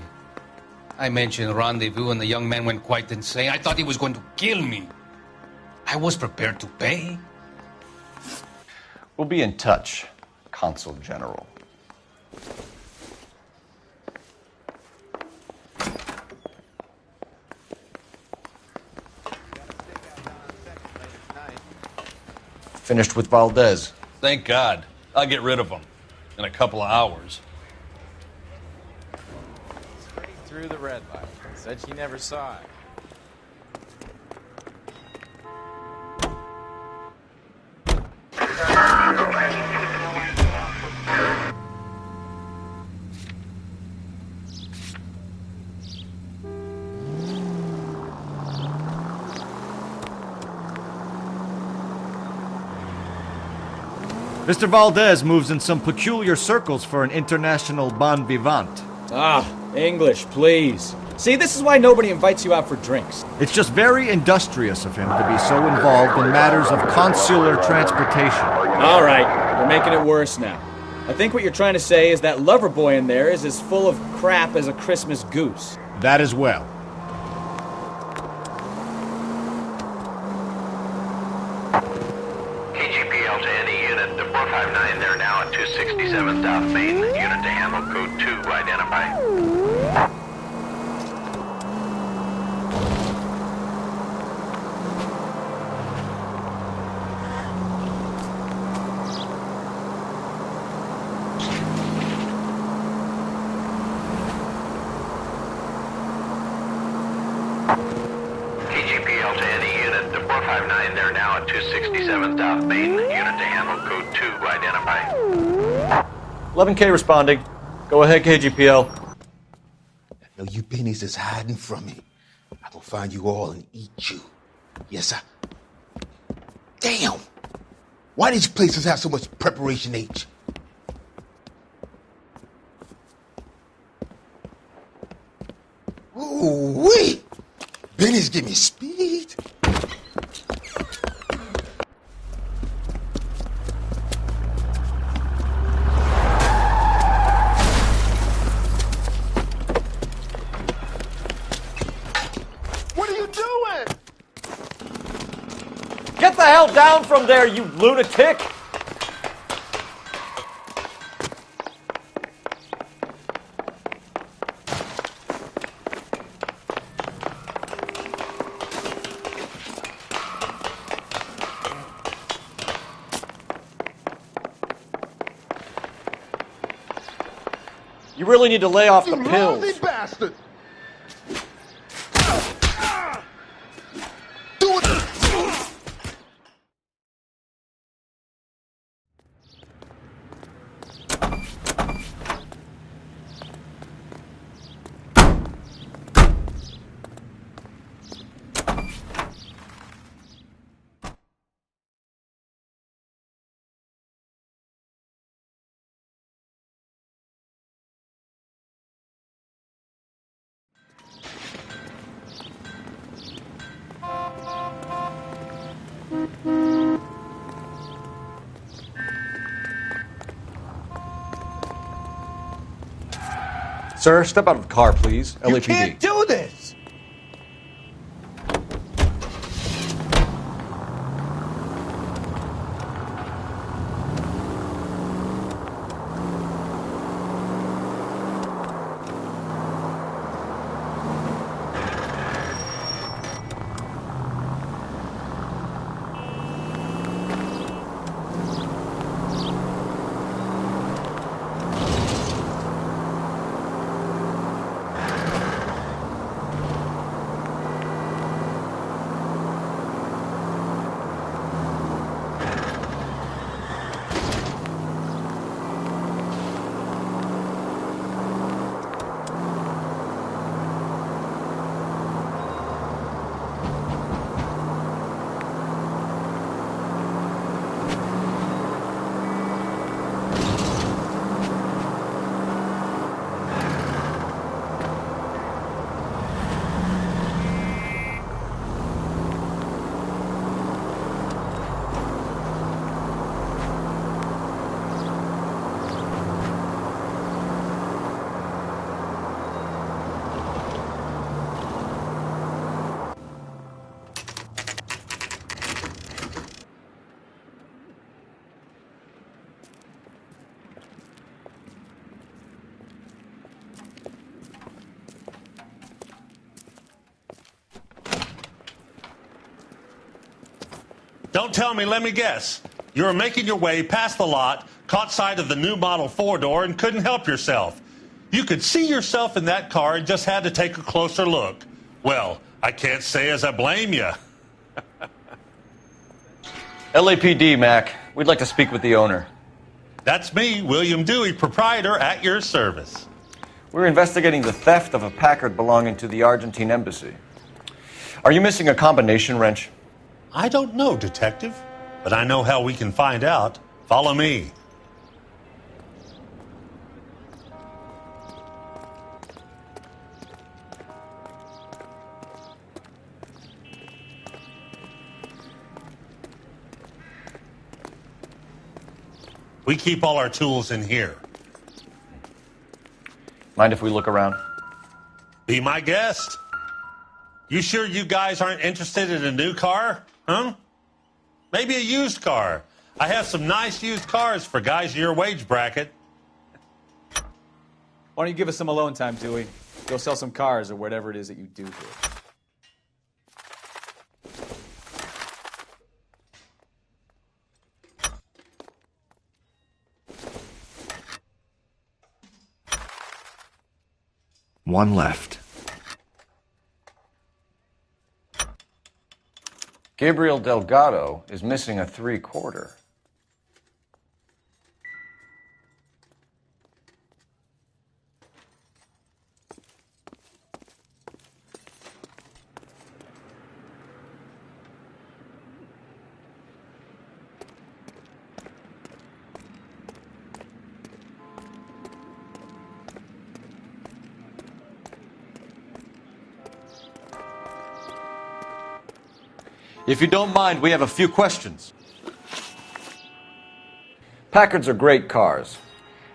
I mentioned rendezvous and the young man went quite insane. I thought he was going to kill me. I was prepared to pay. We'll be in touch, Consul General. Finished with Valdez. Thank God. I'll get rid of him in a couple of hours. Straight through the red light. Said she never saw it. Mr. Valdez moves in some peculiar circles for an international bon vivant. Ah, English, please. See, this is why nobody invites you out for drinks. It's just very industrious of him to be so involved in matters of consular transportation. All right, you're making it worse now. I think what you're trying to say is that lover boy in there is as full of crap as a Christmas goose. That as well. KGPL to any unit. The 459, they're now at 267 South Main. Unit to handle code 2, identify. KGPL to any unit. The 459 there now at 267 South Main. Unit to handle code 2 identified. 11K responding. Go ahead, KGPL. I know you pennies is hiding from me. I will find you all and eat you. Yes, sir. Damn! Why these places have so much preparation H? Ooh-wee! Benny's give me speed. What are you doing? Get the hell down from there, you lunatic! You really need to lay off the You pills. lousy bastard! Sir, step out of the car, please. You LAPD. can't do this! Don't tell me, let me guess. You were making your way past the lot, caught sight of the new model four-door, and couldn't help yourself. You could see yourself in that car and just had to take a closer look. Well, I can't say as I blame you. LAPD, Mac. We'd like to speak with the owner. That's me, William Dewey, proprietor, at your service. We're investigating the theft of a Packard belonging to the Argentine embassy. Are you missing a combination wrench? I don't know, Detective, but I know how we can find out. Follow me. We keep all our tools in here. Mind if we look around? Be my guest. You sure you guys aren't interested in a new car? Huh? Maybe a used car. I have some nice used cars for guys in your wage bracket. Why don't you give us some alone time, Dewey? Go sell some cars or whatever it is that you do here. One left. Gabriel Delgado is missing a 3/4. If you don't mind, we have a few questions. Packards are great cars,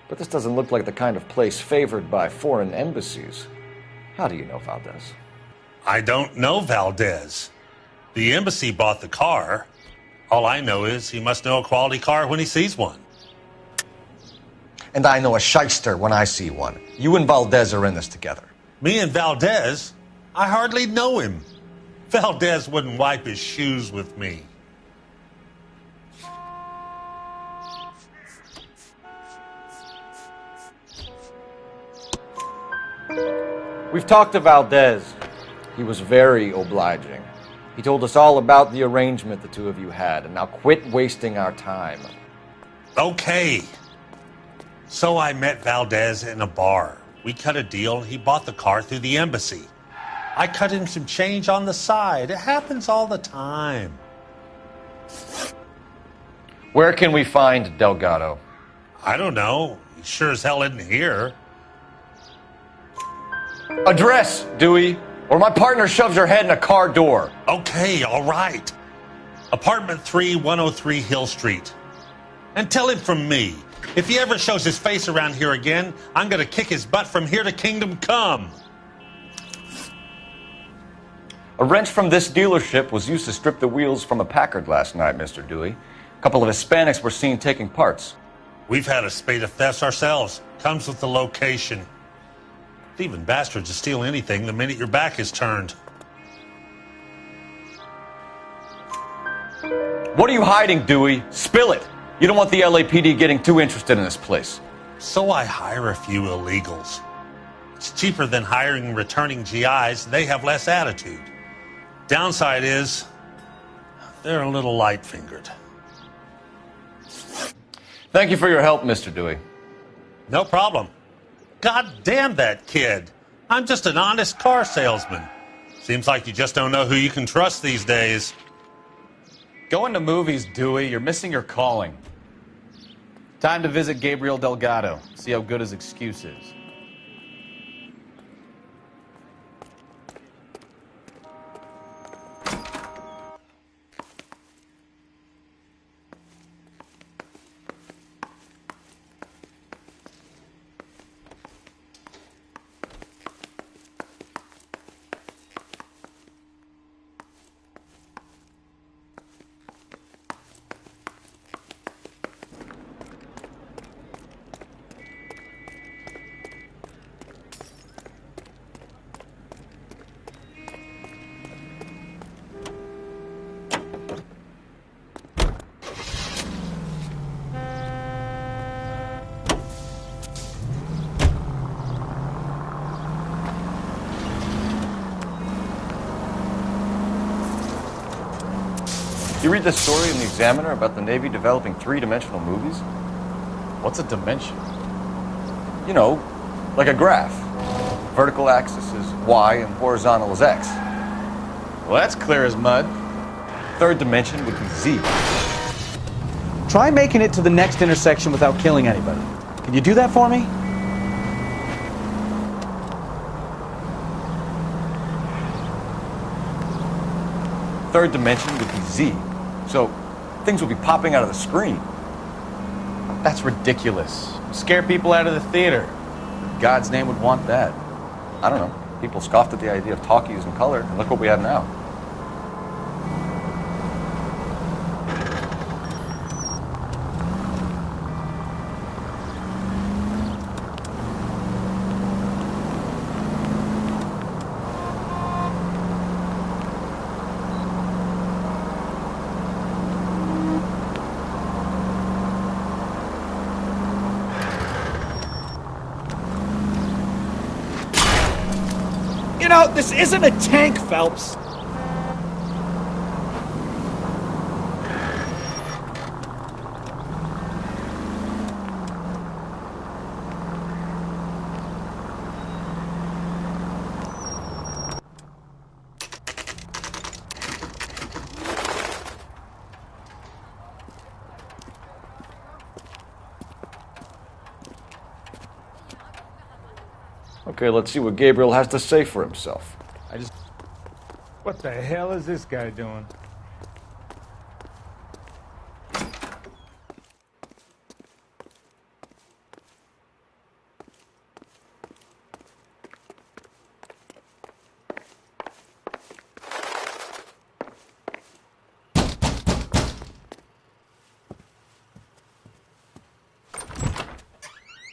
but this doesn't look like the kind of place favored by foreign embassies. How do you know Valdez? I don't know Valdez. The embassy bought the car. All I know is he must know a quality car when he sees one. And I know a shyster when I see one. You and Valdez are in this together. Me and Valdez? I hardly know him. Valdez wouldn't wipe his shoes with me. We've talked to Valdez. He was very obliging. He told us all about the arrangement the two of you had, and now quit wasting our time. Okay. So I met Valdez in a bar. We cut a deal, and he bought the car through the embassy. I cut him some change on the side. It happens all the time. Where can we find Delgado? I don't know. He sure as hell isn't here. Address, Dewey, or my partner shoves your head in a car door. Okay, all right. Apartment 3, 103 Hill Street. And tell him from me, if he ever shows his face around here again, I'm going to kick his butt from here to Kingdom Come. A wrench from this dealership was used to strip the wheels from a Packard last night, Mr. Dewey. A couple of Hispanics were seen taking parts. We've had a spate of thefts ourselves. Comes with the location. Thieving bastards will steal anything the minute your back is turned. What are you hiding, Dewey? Spill it. You don't want the LAPD getting too interested in this place. So I hire a few illegals. It's cheaper than hiring returning GIs. They have less attitude. Downside is, they're a little light-fingered. Thank you for your help, Mr. Dewey. No problem. God damn that kid. I'm just an honest car salesman. Seems like you just don't know who you can trust these days. Going to movies, Dewey. You're missing your calling. Time to visit Gabriel Delgado. See how good his excuse is. You read the story in the Examiner about the Navy developing three-dimensional movies? What's a dimension? You know, like a graph. Vertical axis is Y and horizontal is X. Well, that's clear as mud. Third dimension would be Z. Try making it to the next intersection without killing anybody. Can you do that for me? Third dimension would be Z. So things would be popping out of the screen. That's ridiculous. Scare people out of the theater. In God's name would want that. I don't know. People scoffed at the idea of talkies in color, and look what we have now. You know, this isn't a tank, Phelps. Okay, let's see what Gabriel has to say for himself. What the hell is this guy doing?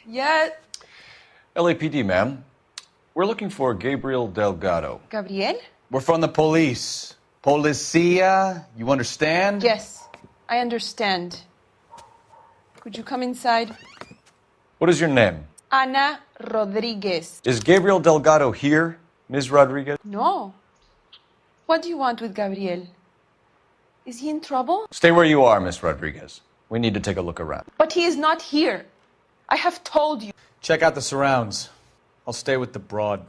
Yeah. LAPD, ma'am. We're looking for Gabriel Delgado. Gabriel? We're from the police. Policia, you understand? Yes, I understand. Could you come inside? What is your name? Ana Rodriguez. Is Gabriel Delgado here, Ms. Rodriguez? No. What do you want with Gabriel? Is he in trouble? Stay where you are, Ms. Rodriguez. We need to take a look around. But he is not here. I have told you. Check out the surrounds. I'll stay with the broad.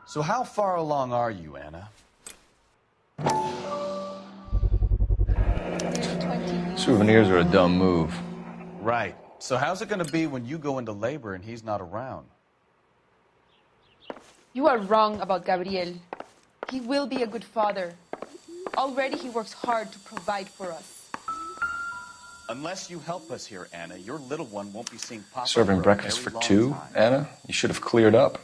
So how far along are you, Anna? Souvenirs are a dumb move. Right. So how's it going to be when you go into labor and he's not around? You are wrong about Gabriel. He will be a good father. Already he works hard to provide for us. Unless you help us here, Anna, your little one won't be seeing Papa Serving for a breakfast very for long two, time. Anna? You should have cleared up.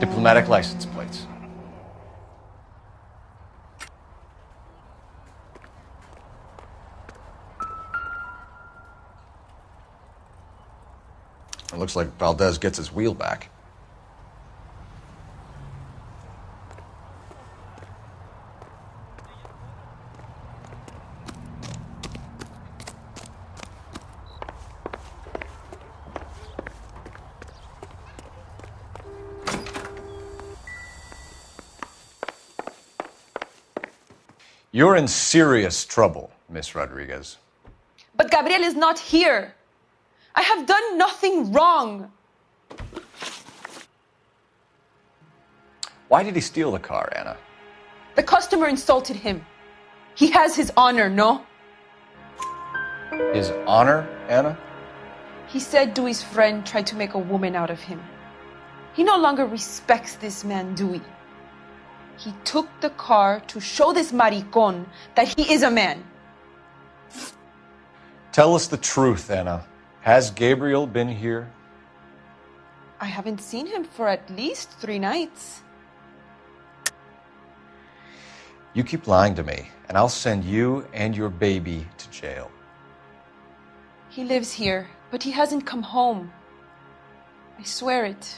Diplomatic license plates. It looks like Valdez gets his wheel back. You're in serious trouble, Miss Rodriguez. But Gabriel is not here. I have done nothing wrong. Why did he steal the car, Anna? The customer insulted him. He has his honor, no? His honor, Anna? He said Dewey's friend tried to make a woman out of him. He no longer respects this man, Dewey. He took the car to show this maricon that he is a man. Tell us the truth, Anna. Has Gabriel been here? I haven't seen him for at least 3 nights. You keep lying to me, and I'll send you and your baby to jail. He lives here, but he hasn't come home. I swear it.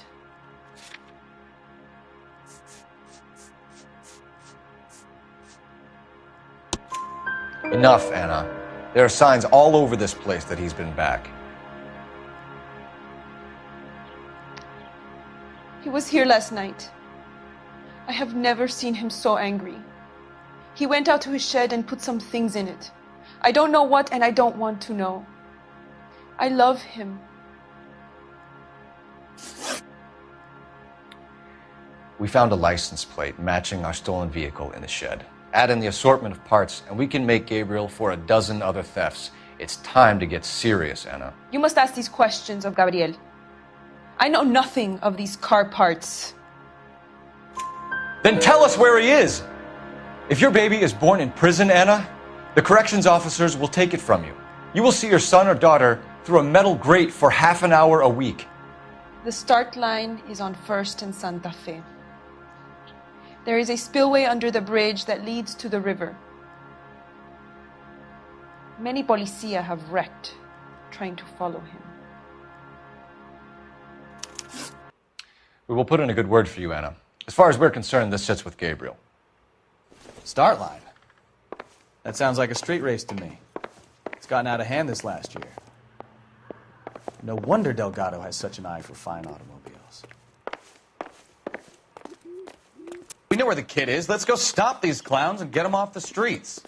Enough, Anna. There are signs all over this place that he's been back. He was here last night. I have never seen him so angry. He went out to his shed and put some things in it. I don't know what, and I don't want to know. I love him. We found a license plate matching our stolen vehicle in the shed. Add in the assortment of parts, and we can make Gabriel for a dozen other thefts. It's time to get serious, Anna. You must ask these questions of Gabriel. I know nothing of these car parts. Then tell us where he is! If your baby is born in prison, Anna, the corrections officers will take it from you. You will see your son or daughter through a metal grate for half an hour a week. The start line is on 1st and Santa Fe. There is a spillway under the bridge that leads to the river. Many policia have wrecked trying to follow him. We will put in a good word for you, Anna. As far as we're concerned, this sits with Gabriel. Start line. That sounds like a street race to me. It's gotten out of hand this last year. No wonder Delgado has such an eye for fine automobiles. We know where the kid is. Let's go stop these clowns and get them off the streets.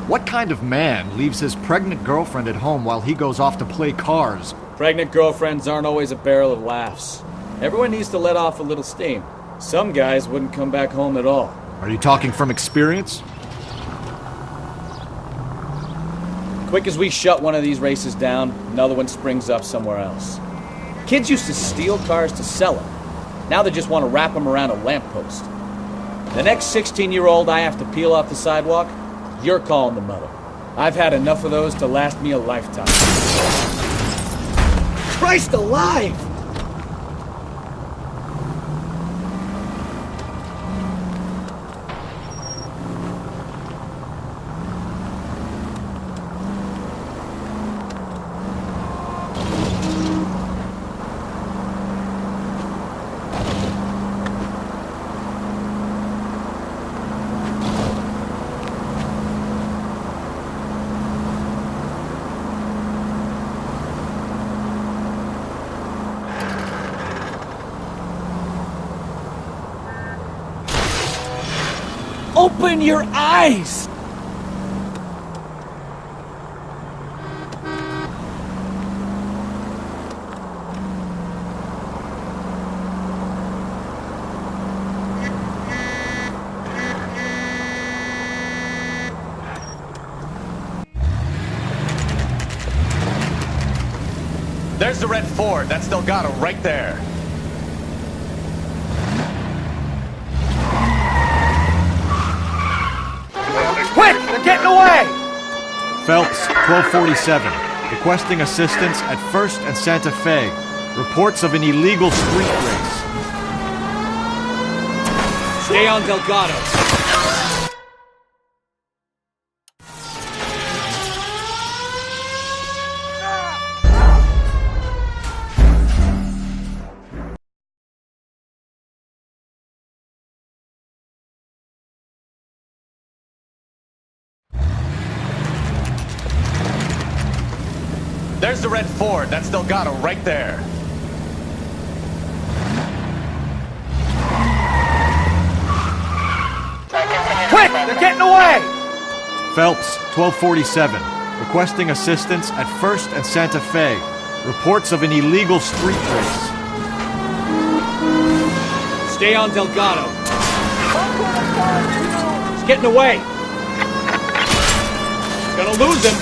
What kind of man leaves his pregnant girlfriend at home while he goes off to play cars? Pregnant girlfriends aren't always a barrel of laughs. Everyone needs to let off a little steam. Some guys wouldn't come back home at all. Are you talking from experience? Quick as we shut one of these races down, another one springs up somewhere else. Kids used to steal cars to sell them. Now they just want to wrap them around a lamppost. The next 16-year-old I have to peel off the sidewalk, you're calling the mother. I've had enough of those to last me a lifetime. Christ alive! Open your eyes! There's the red Ford. That's Delgado right there. Quick! They're getting away! Phelps, 1247. Requesting assistance at 1st and Santa Fe. Reports of an illegal street race. Stay on Delgado. There's the red Ford. That's Delgado right there. Quick! They're getting away! Phelps, 1247. Requesting assistance at 1st and Santa Fe. Reports of an illegal street race. Stay on Delgado. He's getting away. Gonna lose him.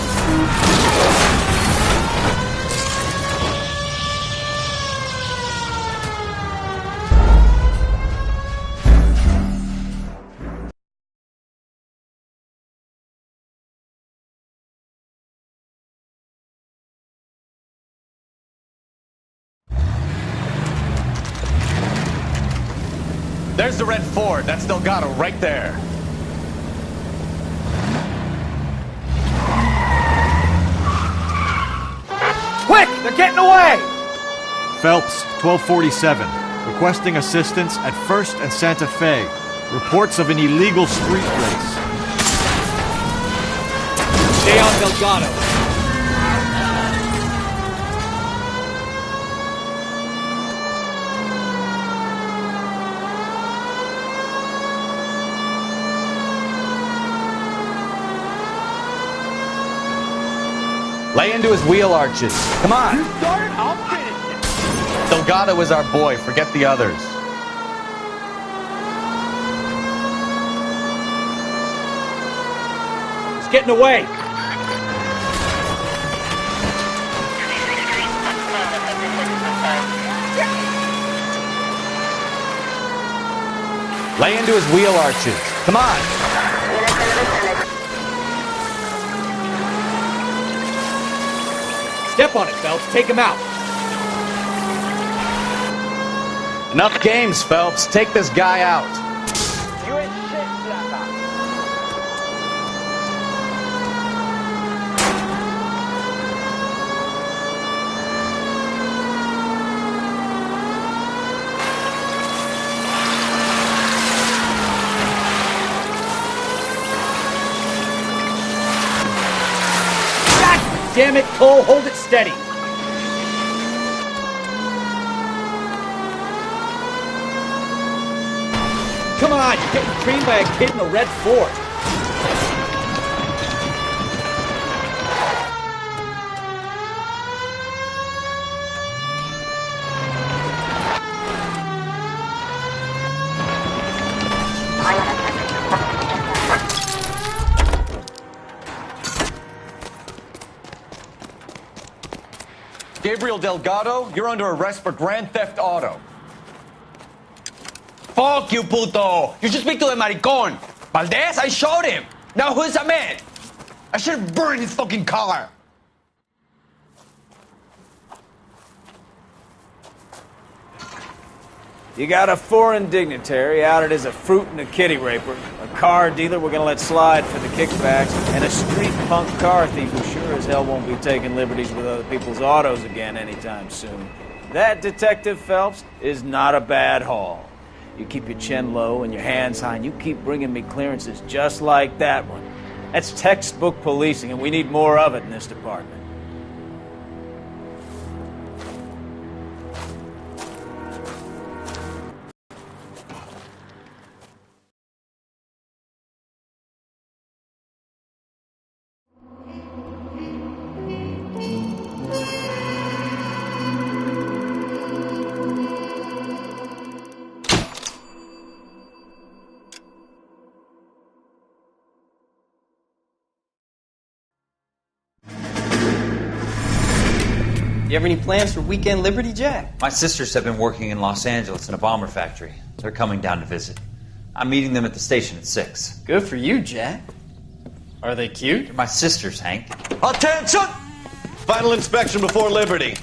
There's the red Ford. That's Delgado right there. Quick! They're getting away! Phelps, 1247. Requesting assistance at 1st and Santa Fe. Reports of an illegal street race. Stay on Delgado. Lay into his wheel arches. Come on. You started, I'll finish it. Delgado is our boy. Forget the others. He's getting away. Lay into his wheel arches. Come on. Step on it, Phelps. Take him out. Enough games, Phelps. Take this guy out. You ain't shit, Slapper. God damn it, Cole. Hold it steady. Come on, you're getting creamed by a kid in a red Ford. Gabriel Delgado, you're under arrest for grand theft auto. Fuck you, puto! You should speak to the maricón! Valdez, I showed him! Now who's a man? I should have burned his fucking car! You got a foreign dignitary outed as a fruit and a kitty raper, a car dealer we're gonna let slide for the kickbacks, and a street punk car thief who sure as hell won't be taking liberties with other people's autos again anytime soon. That, Detective Phelps, is not a bad haul. You keep your chin low and your hands high, and you keep bringing me clearances just like that one. That's textbook policing, and we need more of it in this department. You have any plans for weekend Liberty, Jack? My sisters have been working in Los Angeles in a bomber factory. They're coming down to visit. I'm meeting them at the station at 6. Good for you, Jack. Are they cute? They're my sisters, Hank. Attention! Final inspection before Liberty.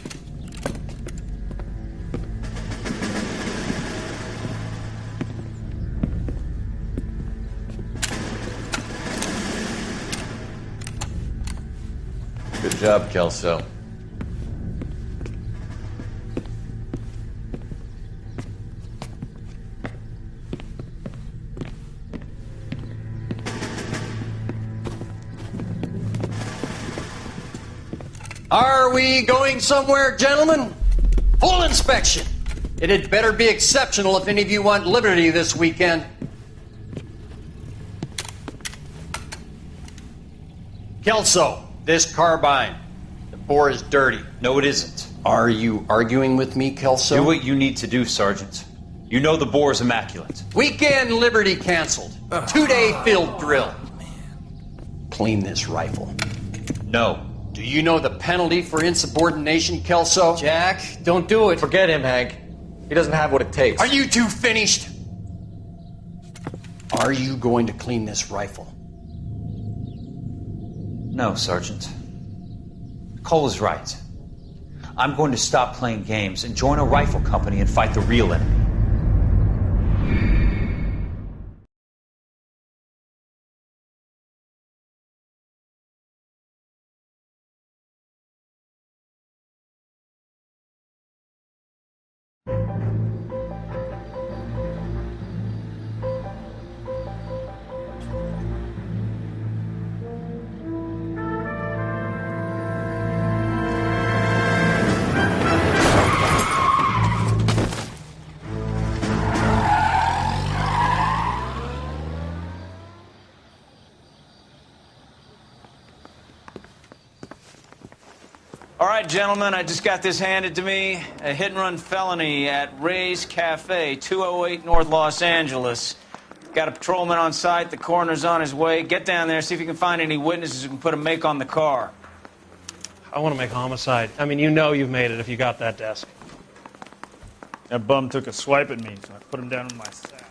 Good job, Kelso. Are we going somewhere, gentlemen? Full inspection. It had better be exceptional if any of you want liberty this weekend. Kelso, this carbine. The bore is dirty. No, it isn't. Are you arguing with me, Kelso? Do what you need to do, Sergeant. You know the bore is immaculate. Weekend liberty canceled. 2-day field drill. Clean this rifle. No. Do you know the penalty for insubordination, Kelso? Jack, don't do it. Forget him, Hank. He doesn't have what it takes. Are you two finished? Are you going to clean this rifle? No, Sergeant. Cole is right. I'm going to stop playing games and join a rifle company and fight the real enemy. All right, gentlemen, I just got this handed to me. A hit-and-run felony at Ray's Cafe, 208 North Los Angeles. Got a patrolman on site. The coroner's on his way. Get down there, see if you can find any witnesses who can put a make on the car. I want to make homicide. I mean, you know you've made it if you got that desk. That bum took a swipe at me, so I put him down in my sack.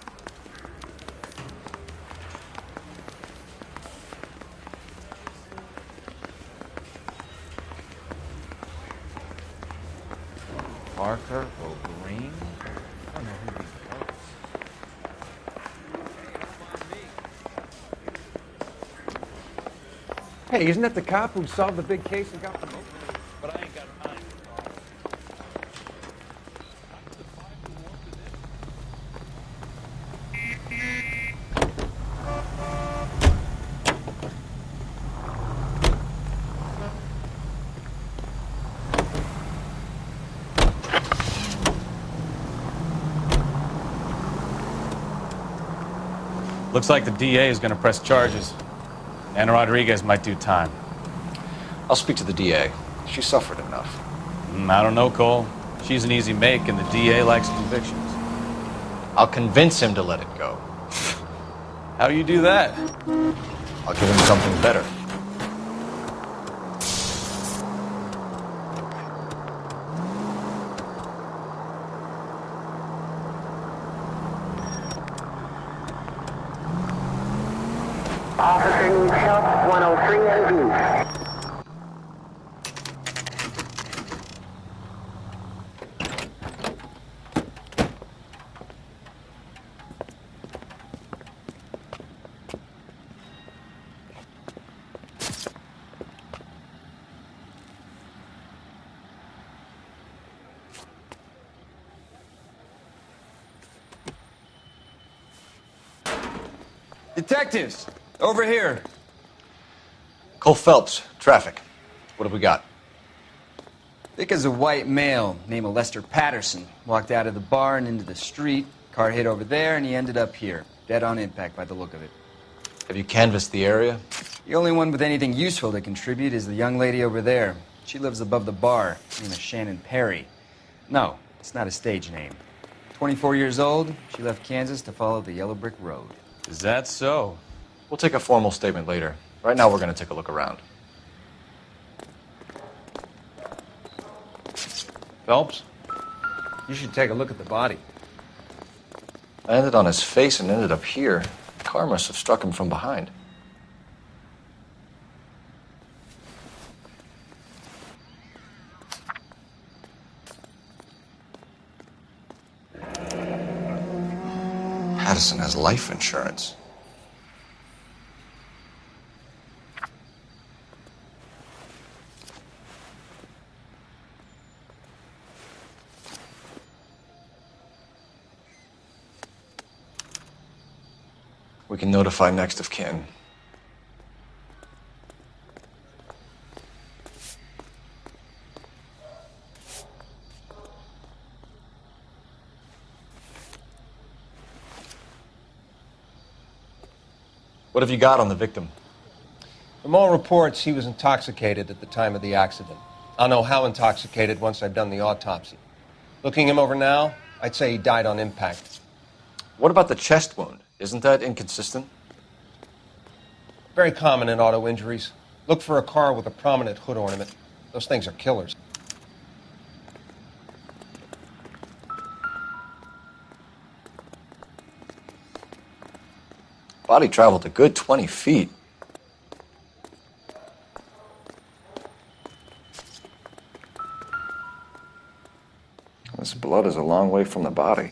Parker or Green? I don't know who these are. Hey, isn't that the cop who solved the big case and got promoted? But I ain't got time. Looks like the DA is going to press charges. Anna Rodriguez might do time. I'll speak to the DA. She suffered enough. I don't know, Cole. She's an easy make, and the DA likes convictions. I'll convince him to let it go. How do you do that? I'll give him something better. Officer needs help, 103 in view. Detectives, over here. Cole Phelps, traffic. What have we got? Thick as a white male named Lester Patterson walked out of the bar and into the street. Car hit over there, and he ended up here, dead on impact by the look of it. Have you canvassed the area? The only one with anything useful to contribute is the young lady over there. She lives above the bar. Her name is Shannon Perry. No, it's not a stage name. 24 years old, she left Kansas to follow the Yellow Brick Road. Is that so? We'll take a formal statement later. Right now, we're going to take a look around. Phelps, you should take a look at the body. I ended on his face and ended up here. The car must have struck him from behind. Patterson has life insurance. We can notify next of kin. What have you got on the victim? From all reports, he was intoxicated at the time of the accident. I'll know how intoxicated once I've done the autopsy. Looking him over now, I'd say he died on impact. What about the chest wound? Isn't that inconsistent? Very common in auto injuries. Look for a car with a prominent hood ornament. Those things are killers. Body traveled a good 20 feet. This blood is a long way from the body.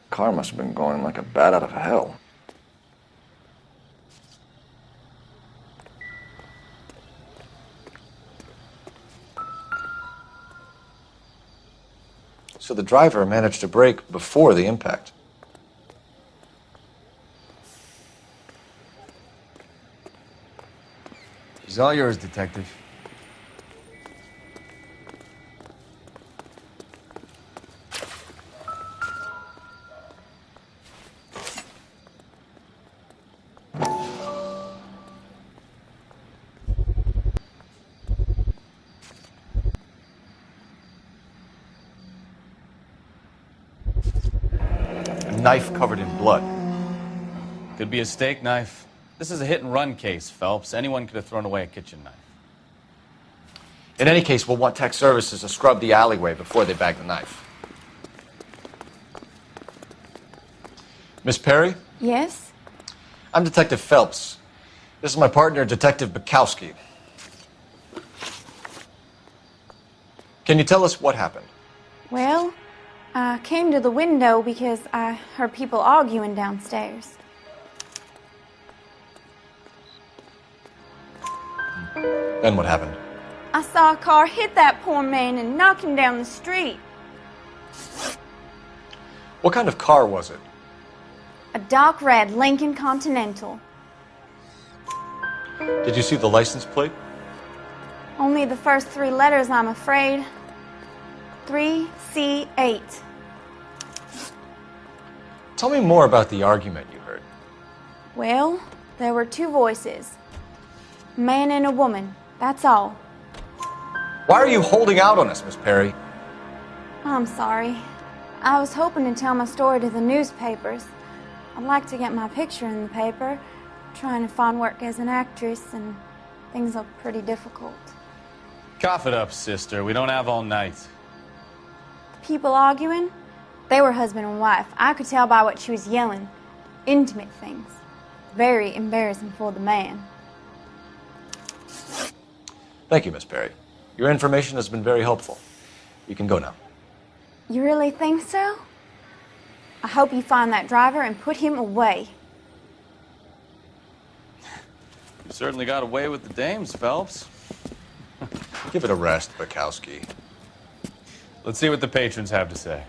Car must have been going like a bat out of hell. So the driver managed to brake before the impact. She's all yours, Detective. A knife covered in blood. Could be a steak knife. This is a hit-and-run case, Phelps. Anyone could have thrown away a kitchen knife. In any case, we'll want tech services to scrub the alleyway before they bag the knife. Miss Perry? Yes? I'm Detective Phelps. This is my partner, Detective Bukowski. Can you tell us what happened? Well, I came to the window because I heard people arguing downstairs. Then what happened? I saw a car hit that poor man and knock him down the street. What kind of car was it? A dark red Lincoln Continental. Did you see the license plate? Only the first 3 letters, I'm afraid. 3C8. Tell me more about the argument you heard. Well, there were 2 voices. A man and a woman, that's all. Why are you holding out on us, Miss Perry? I'm sorry. I was hoping to tell my story to the newspapers. I'd like to get my picture in the paper. Trying to find work as an actress, and things are pretty difficult. Cough it up, sister. We don't have all night. People arguing? They were husband and wife. I could tell by what she was yelling. Intimate things. Very embarrassing for the man. Thank you, Miss Perry. Your information has been very helpful. You can go now. You really think so? I hope you find that driver and put him away. You certainly got away with the dames, Phelps. Give it a rest, Bukowski. Let's see what the patrons have to say.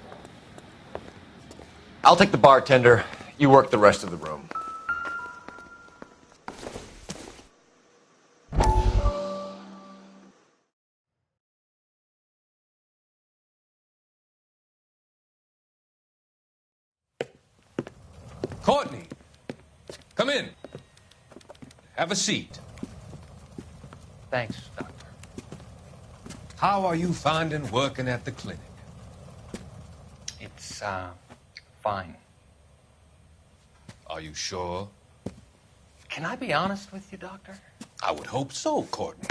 I'll take the bartender. You work the rest of the room. Courtney, come in. Have a seat. Thanks, Doctor. How are you finding working at the clinic? It's, fine. Are you sure? Can I be honest with you, Doctor? I would hope so, Courtney.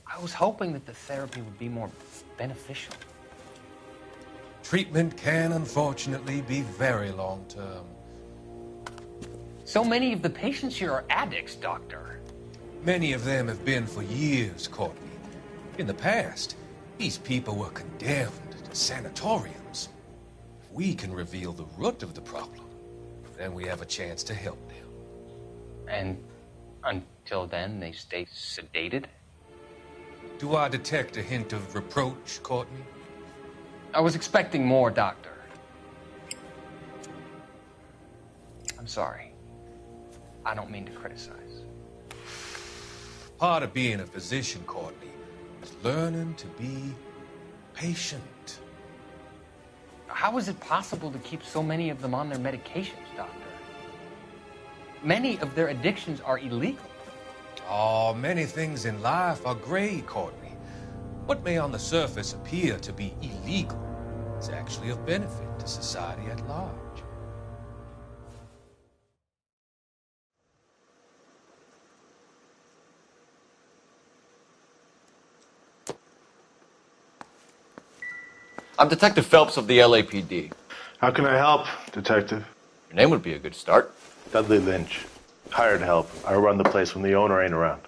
I was hoping that the therapy would be more beneficial. Treatment can, unfortunately, be very long-term. So many of the patients here are addicts, Doctor. Many of them have been for years, Courtney. In the past, these people were condemned to sanatoriums. If we can reveal the root of the problem, then we have a chance to help them. And until then, they stay sedated? Do I detect a hint of reproach, Courtney? I was expecting more, Doctor. I'm sorry. I don't mean to criticize. Part of being a physician, Courtney, is learning to be patient. How is it possible to keep so many of them on their medications, Doctor? Many of their addictions are illegal. Oh, many things in life are gray, Courtney. What may on the surface appear to be illegal is actually of benefit to society at large. I'm Detective Phelps of the LAPD. How can I help, Detective? Your name would be a good start. Dudley Lynch. Hired help. I run the place when the owner ain't around.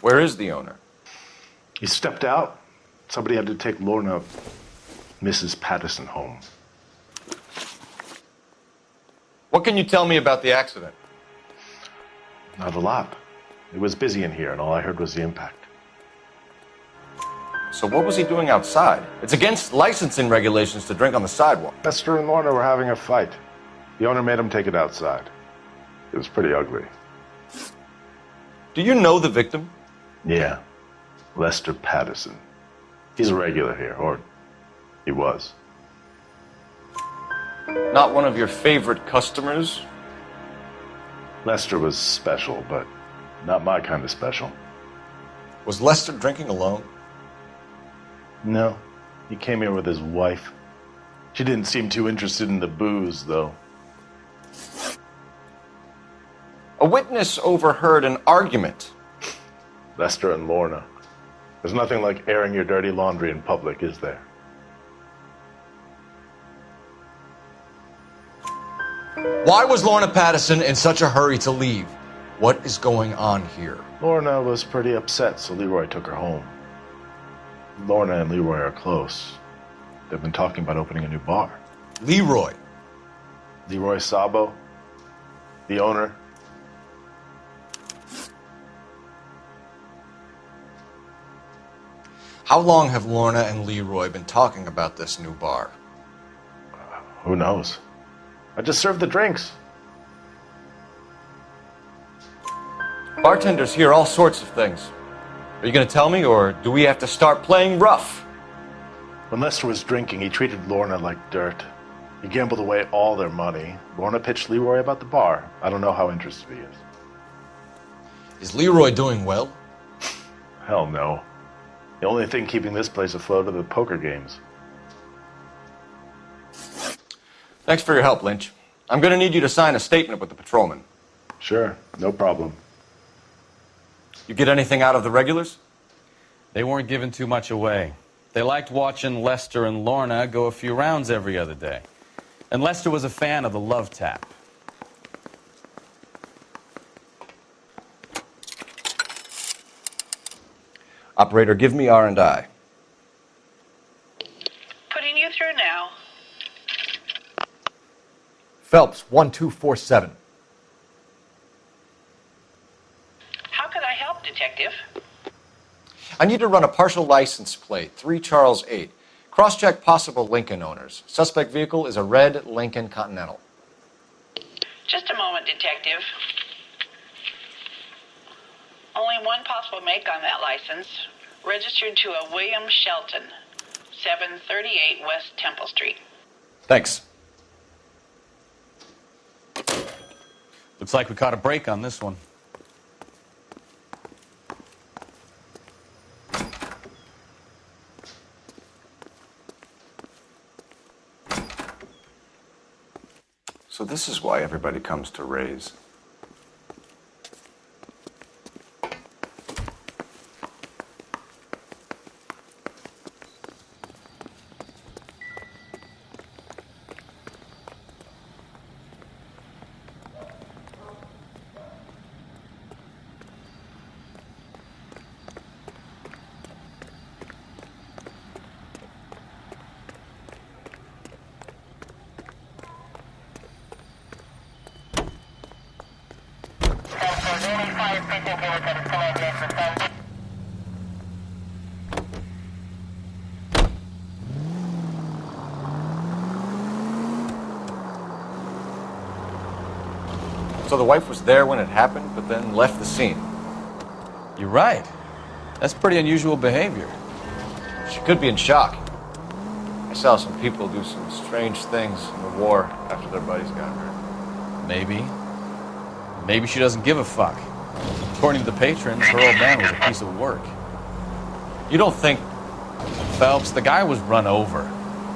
Where is the owner? He stepped out. Somebody had to take Lorna, Mrs. Patterson, home. What can you tell me about the accident? Not a lot. It was busy in here, and all I heard was the impact. So what was he doing outside? It's against licensing regulations to drink on the sidewalk. Lester and Lorna were having a fight. The owner made him take it outside. It was pretty ugly. Do you know the victim? Yeah. Lester Patterson. He's a regular here, or he was. Not one of your favorite customers? Lester was special, but not my kind of special. Was Lester drinking alone? No. He came here with his wife. She didn't seem too interested in the booze, though. A witness overheard an argument. Lester and Lorna. There's nothing like airing your dirty laundry in public, is there? Why was Lorna Patterson in such a hurry to leave? What is going on here? Lorna was pretty upset, so Leroy took her home. Lorna and Leroy are close. They've been talking about opening a new bar. Leroy. Leroy Sabo, the owner. How long have Lorna and Leroy been talking about this new bar? Who knows? I just served the drinks. Bartenders hear all sorts of things. Are you going to tell me, or do we have to start playing rough? When Lester was drinking, he treated Lorna like dirt. He gambled away all their money. Lorna pitched Leroy about the bar. I don't know how interested he is. Is Leroy doing well? Hell no. The only thing keeping this place afloat are the poker games. Thanks for your help, Lynch. I'm going to need you to sign a statement with the patrolman. Sure, no problem. You get anything out of the regulars? They weren't giving too much away. They liked watching Lester and Lorna go a few rounds every other day. And Lester was a fan of the love tap. Operator, give me R&I. Putting you through now. Phelps, 1247. How could I help, Detective? I need to run a partial license plate, 3 Charles 8. Cross-check possible Lincoln owners. Suspect vehicle is a red Lincoln Continental. Just a moment, Detective. Only one possible make on that license. Registered to a William Shelton, 738 West Temple Street. Thanks. Looks like we caught a break on this one. So this is why everybody comes to Ray's. So the wife was there when it happened, but then left the scene. You're right. That's pretty unusual behavior. She could be in shock. I saw some people do some strange things in the war after their buddies got hurt. Maybe. Maybe she doesn't give a fuck. According to the patrons, her old man was a piece of work. You don't think... Phelps, the guy was run over.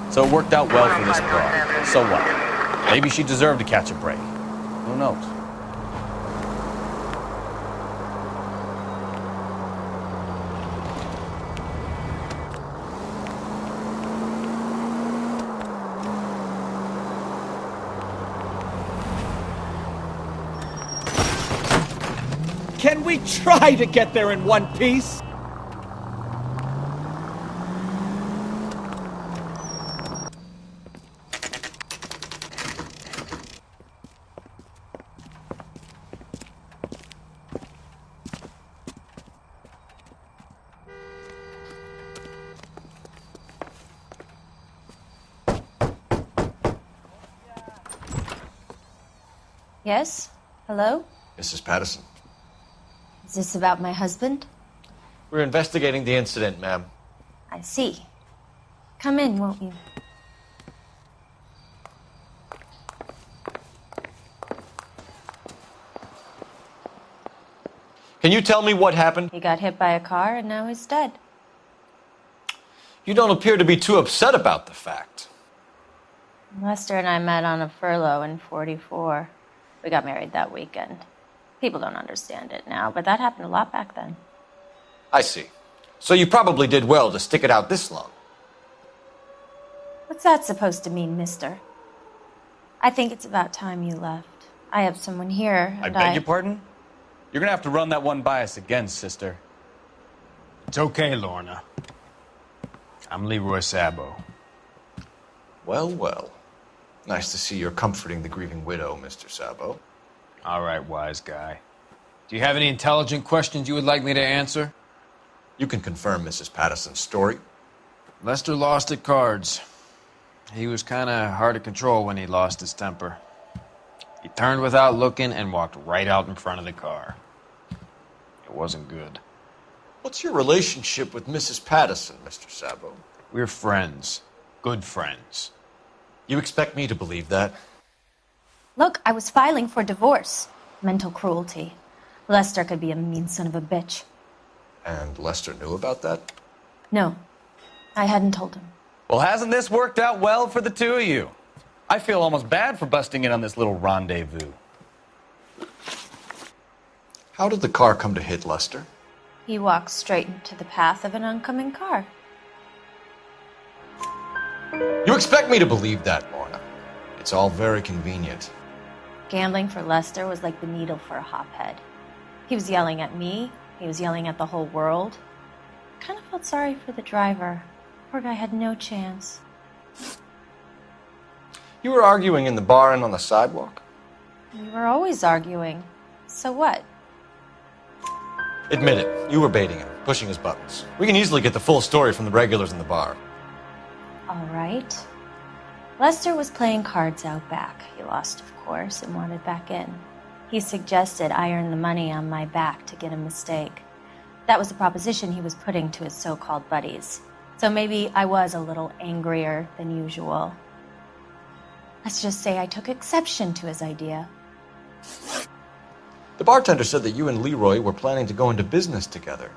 So it worked out well for this broad. So what? Maybe she deserved to catch a break. Who knows? Can we try to get there in one piece? Yes? Hello? Mrs. Patterson. Is this about my husband? We're investigating the incident, ma'am. I see. Come in, won't you? Can you tell me what happened? He got hit by a car and now he's dead. You don't appear to be too upset about the fact. Lester and I met on a furlough in '44. We got married that weekend. People don't understand it now, but that happened a lot back then. I see. So you probably did well to stick it out this long. What's that supposed to mean, mister? I think it's about time you left. I have someone here, I and beg your pardon? You're gonna have to run that one by us again, sister. It's okay, Lorna. I'm Leroy Sabo. Well, well. Nice to see you're comforting the grieving widow, Mr. Sabo. All right, wise guy. Do you have any intelligent questions you would like me to answer? You can confirm Mrs. Patterson's story. Lester lost at cards. He was kind of hard to control when he lost his temper. He turned without looking and walked right out in front of the car. It wasn't good. What's your relationship with Mrs. Patterson, Mr. Sabo? We're friends. Good friends. You expect me to believe that? Look, I was filing for divorce. Mental cruelty. Lester could be a mean son of a bitch. And Lester knew about that? No, I hadn't told him. Well, hasn't this worked out well for the two of you? I feel almost bad for busting in on this little rendezvous. How did the car come to hit Lester? He walked straight into the path of an oncoming car. You expect me to believe that, Lorna? It's all very convenient. Gambling for Lester was like the needle for a hophead. He was yelling at me. He was yelling at the whole world. I kind of felt sorry for the driver. Poor guy had no chance. You were arguing in the bar and on the sidewalk? We were always arguing. So what? Admit it, you were baiting him, pushing his buttons. We can easily get the full story from the regulars in the bar. All right. Lester was playing cards out back. He lost, of course, and wanted back in. He suggested I earn the money on my back to get a mistake. That was the proposition he was putting to his so-called buddies. So maybe I was a little angrier than usual. Let's just say I took exception to his idea. The bartender said that you and Leroy were planning to go into business together.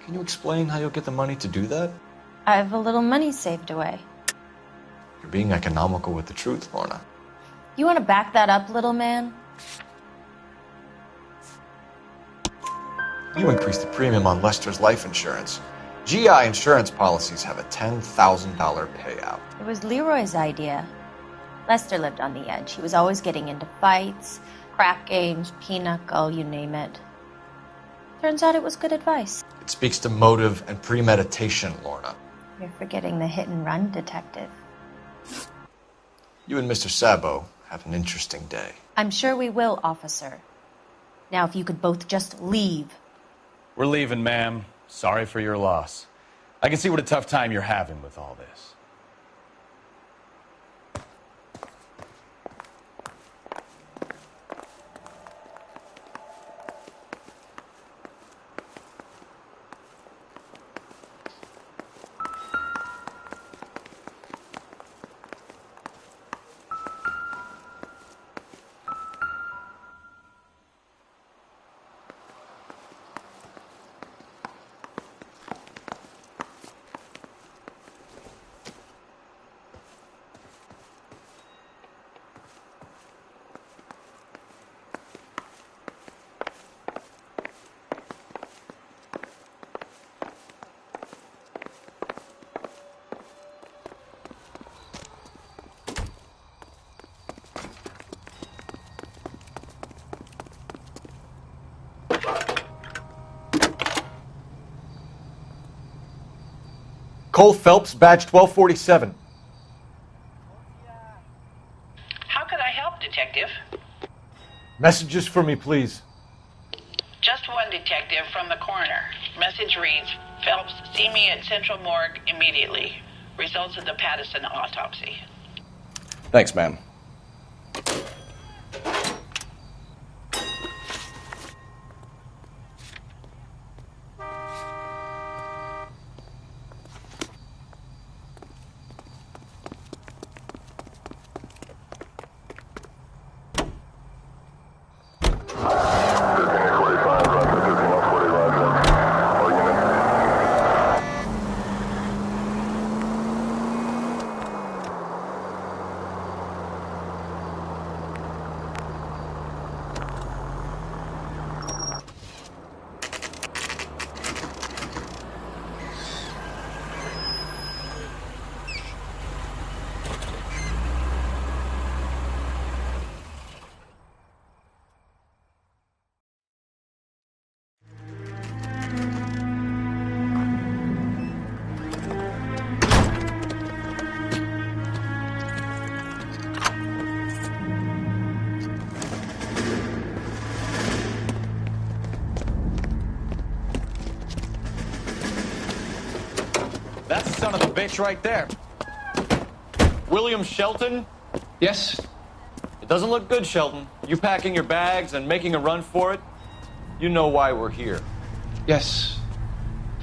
Can you explain how you'll get the money to do that? I have a little money saved away. You're being economical with the truth, Lorna. You want to back that up, little man? You increased the premium on Lester's life insurance. GI insurance policies have a $10,000 payout. It was Leroy's idea. Lester lived on the edge. He was always getting into fights, crack games, pinochle, you name it. Turns out it was good advice. It speaks to motive and premeditation, Lorna. You're forgetting the hit-and-run detective. You and Mr. Sabo have an interesting day. I'm sure we will, officer. Now, if you could both just leave. We're leaving, ma'am. Sorry for your loss. I can see what a tough time you're having with all this. Cole Phelps, badge 1247. How could I help, Detective? Messages for me, please. Just one detective from the coroner. Message reads, Phelps, see me at Central Morgue immediately. Results of the Patterson autopsy. Thanks, ma'am. That's the son of a bitch right there. William Shelton? Yes? It doesn't look good, Shelton. You packing your bags and making a run for it? You know why we're here. Yes.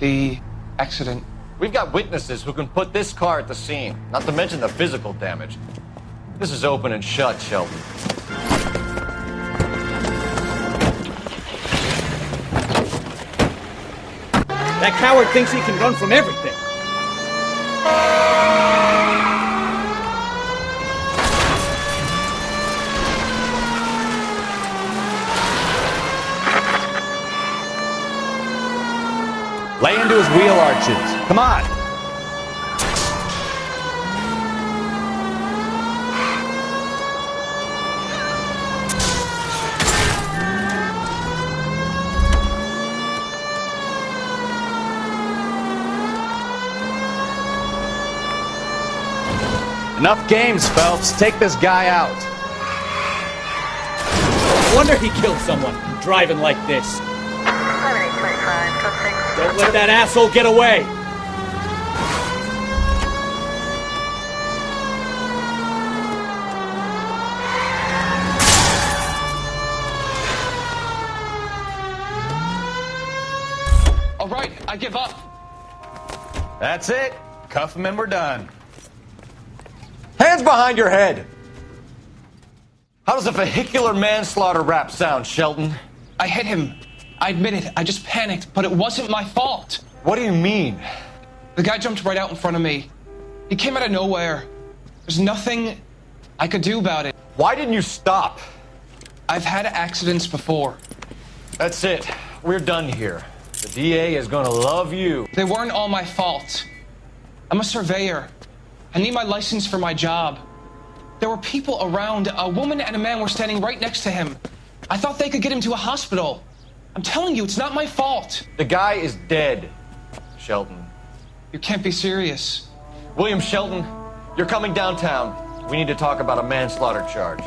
The accident. We've got witnesses who can put this car at the scene, not to mention the physical damage. This is open and shut, Shelton. That coward thinks he can run from everything. Lay into his wheel arches. Come on. Enough games, Phelps. Take this guy out. No wonder he killed someone, driving like this. Don't let that asshole get away! All right, I give up. That's it. Cuff him and we're done. Hands behind your head! How does a vehicular manslaughter rap sound, Shelton? I hit him. I admit it. I just panicked, but it wasn't my fault. What do you mean? The guy jumped right out in front of me. He came out of nowhere. There's nothing I could do about it. Why didn't you stop? I've had accidents before. That's it. We're done here. The DA is gonna love you. They weren't all my fault. I'm a surveyor. I need my license for my job. There were people around. A woman and a man were standing right next to him. I thought they could get him to a hospital. I'm telling you, it's not my fault. The guy is dead, Shelton. You can't be serious. William Shelton, you're coming downtown. We need to talk about a manslaughter charge.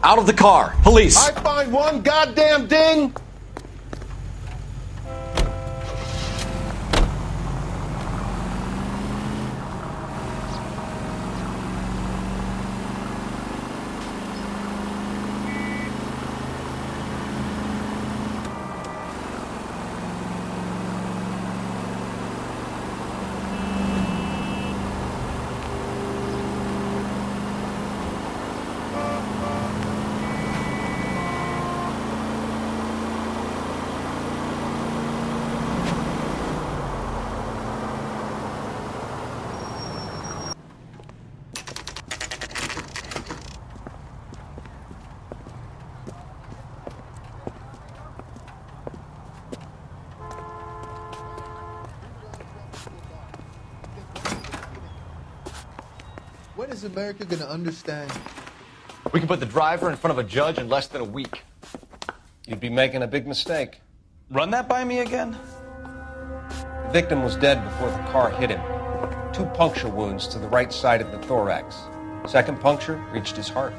Out of the car. Police. I find one goddamn ding. When is America going to understand? We can put the driver in front of a judge in less than a week. You'd be making a big mistake. Run that by me again? The victim was dead before the car hit him. 2 puncture wounds to the right side of the thorax. Second puncture reached his heart.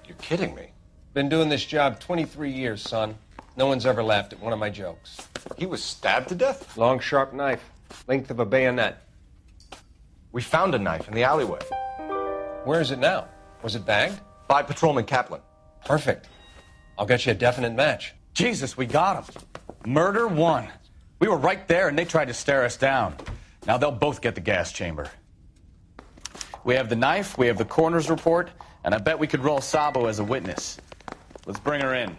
You're kidding me. Been doing this job 23 years, son. No one's ever laughed at one of my jokes. He was stabbed to death? Long, sharp knife. Length of a bayonet. We found a knife in the alleyway. Where is it now? Was it bagged? By Patrolman Kaplan. Perfect. I'll get you a definite match. Jesus, we got him. Murder 1. We were right there and they tried to stare us down. Now they'll both get the gas chamber. We have the knife, we have the coroner's report, and I bet we could roll Sabo as a witness. Let's bring her in.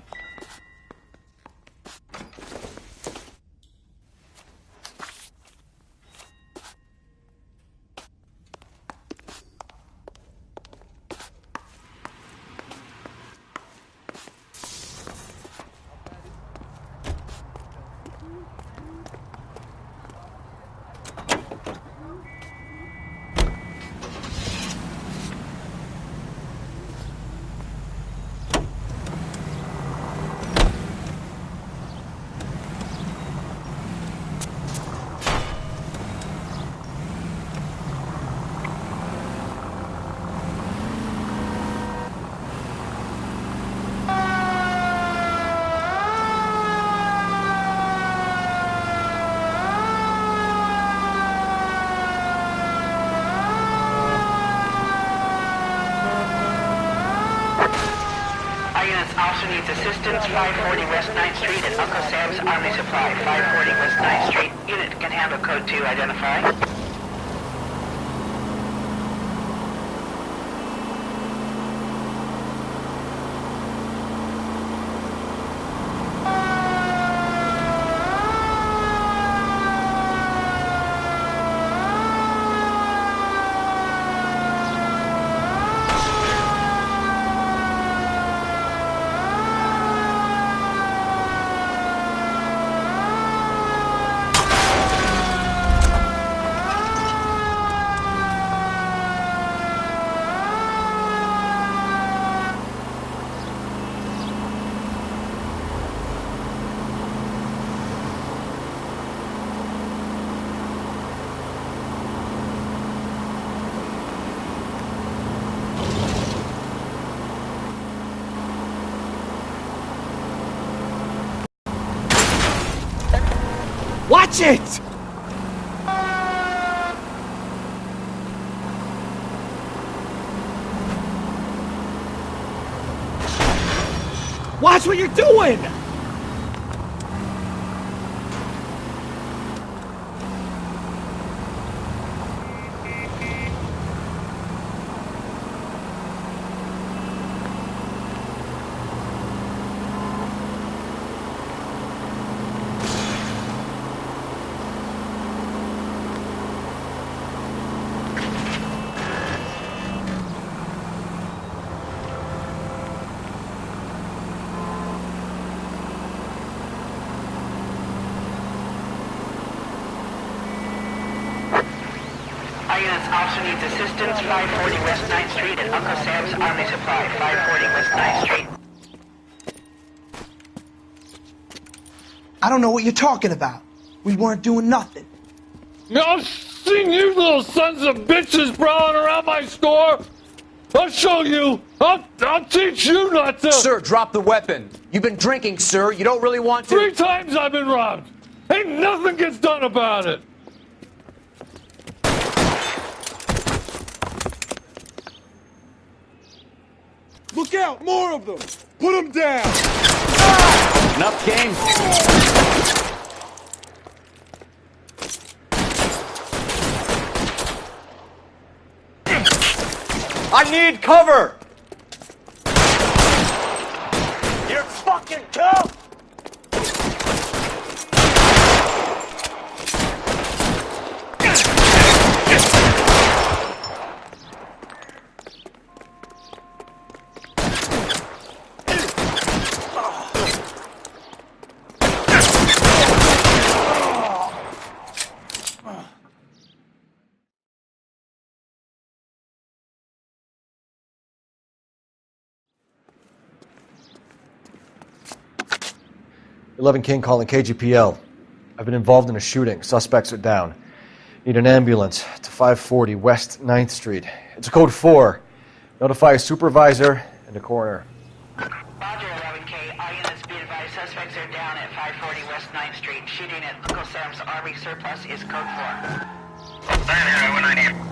Officer needs assistance, 540 West 9th Street at Uncle Sam's Army Supply. 540 West 9th Street. Unit can handle code 2, identify. Watch it! Watch what you're doing! Officer needs assistance, 540 West 9th Street at Uncle Sam's Army Supply. 540 West 9th Street. I don't know what you're talking about. We weren't doing nothing. I've seen you little sons of bitches prowling around my store. I'll show you. I'll teach you not to. Sir, drop the weapon. You've been drinking, sir. You don't really want to. 3 times I've been robbed. Ain't nothing gets done about it. Look out! More of them! Put them down! Enough game. I need cover! You're fucking tough! .11 King calling KGPL. I've been involved in a shooting. Suspects are down. Need an ambulance to 540 West 9th Street. It's a code 4. Notify a supervisor and a coroner. Roger, 11K. All units be advised. Suspects are down at 540 West 9th Street. Shooting at Uncle Sam's Army Surplus is code 4. When I need.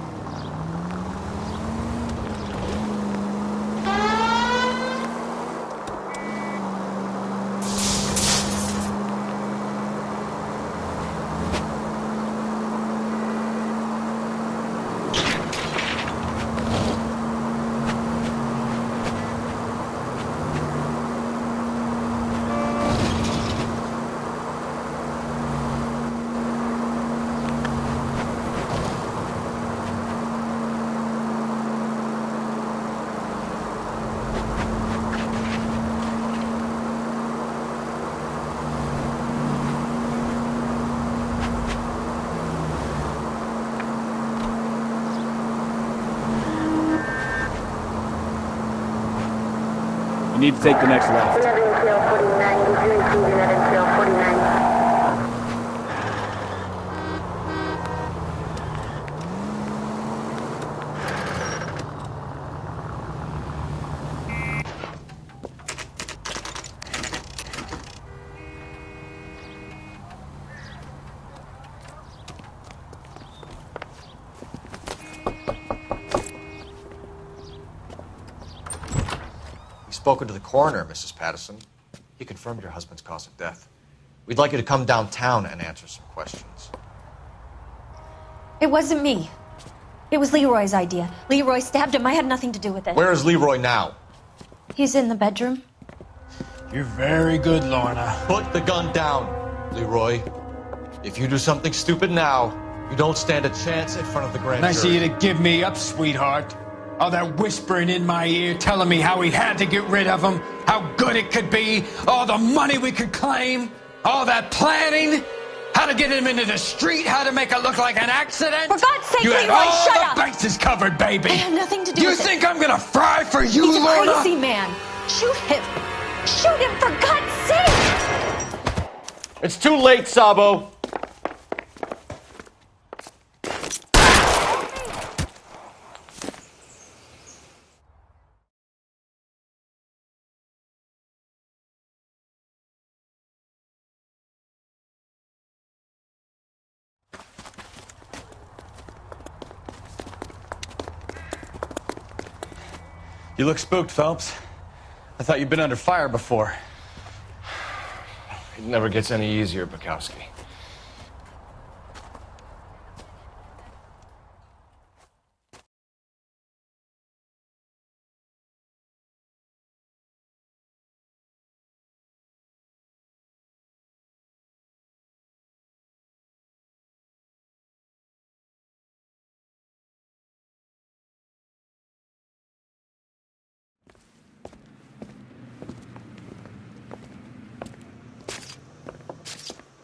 You need to take the next left. spoken to the coroner, Mrs. Patterson. He confirmed your husband's cause of death. We'd like you to come downtown and answer some questions. It wasn't me. It was Leroy's idea. Leroy stabbed him. I had nothing to do with it. Where is Leroy now? He's in the bedroom. You're very good, Lorna. Put the gun down, Leroy. If you do something stupid now, you don't stand a chance in front of the grand Nice of jury. you to give me up, sweetheart. All that whispering in my ear, telling me how we had to get rid of him, how good it could be, all the money we could claim, all that planning, how to get him into the street, how to make it look like an accident. For God's sake, you had Leroy, all shut the up! bases covered, baby. I have nothing to do you with it. think I'm gonna fry for you, He's a Lorna? crazy man. Shoot him. Shoot him, for God's sake! It's too late, Sabo. You look spooked, Phelps. I thought you'd been under fire before. It never gets any easier, Bukowski.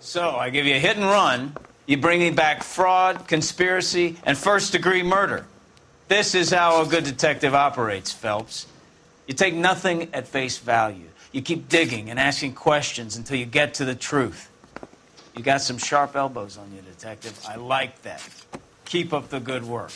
So, I give you a hit and run. You bring me back fraud, conspiracy, and first-degree murder. This is how a good detective operates, Phelps. You take nothing at face value. You keep digging and asking questions until you get to the truth. You got some sharp elbows on you, detective. I like that. Keep up the good work.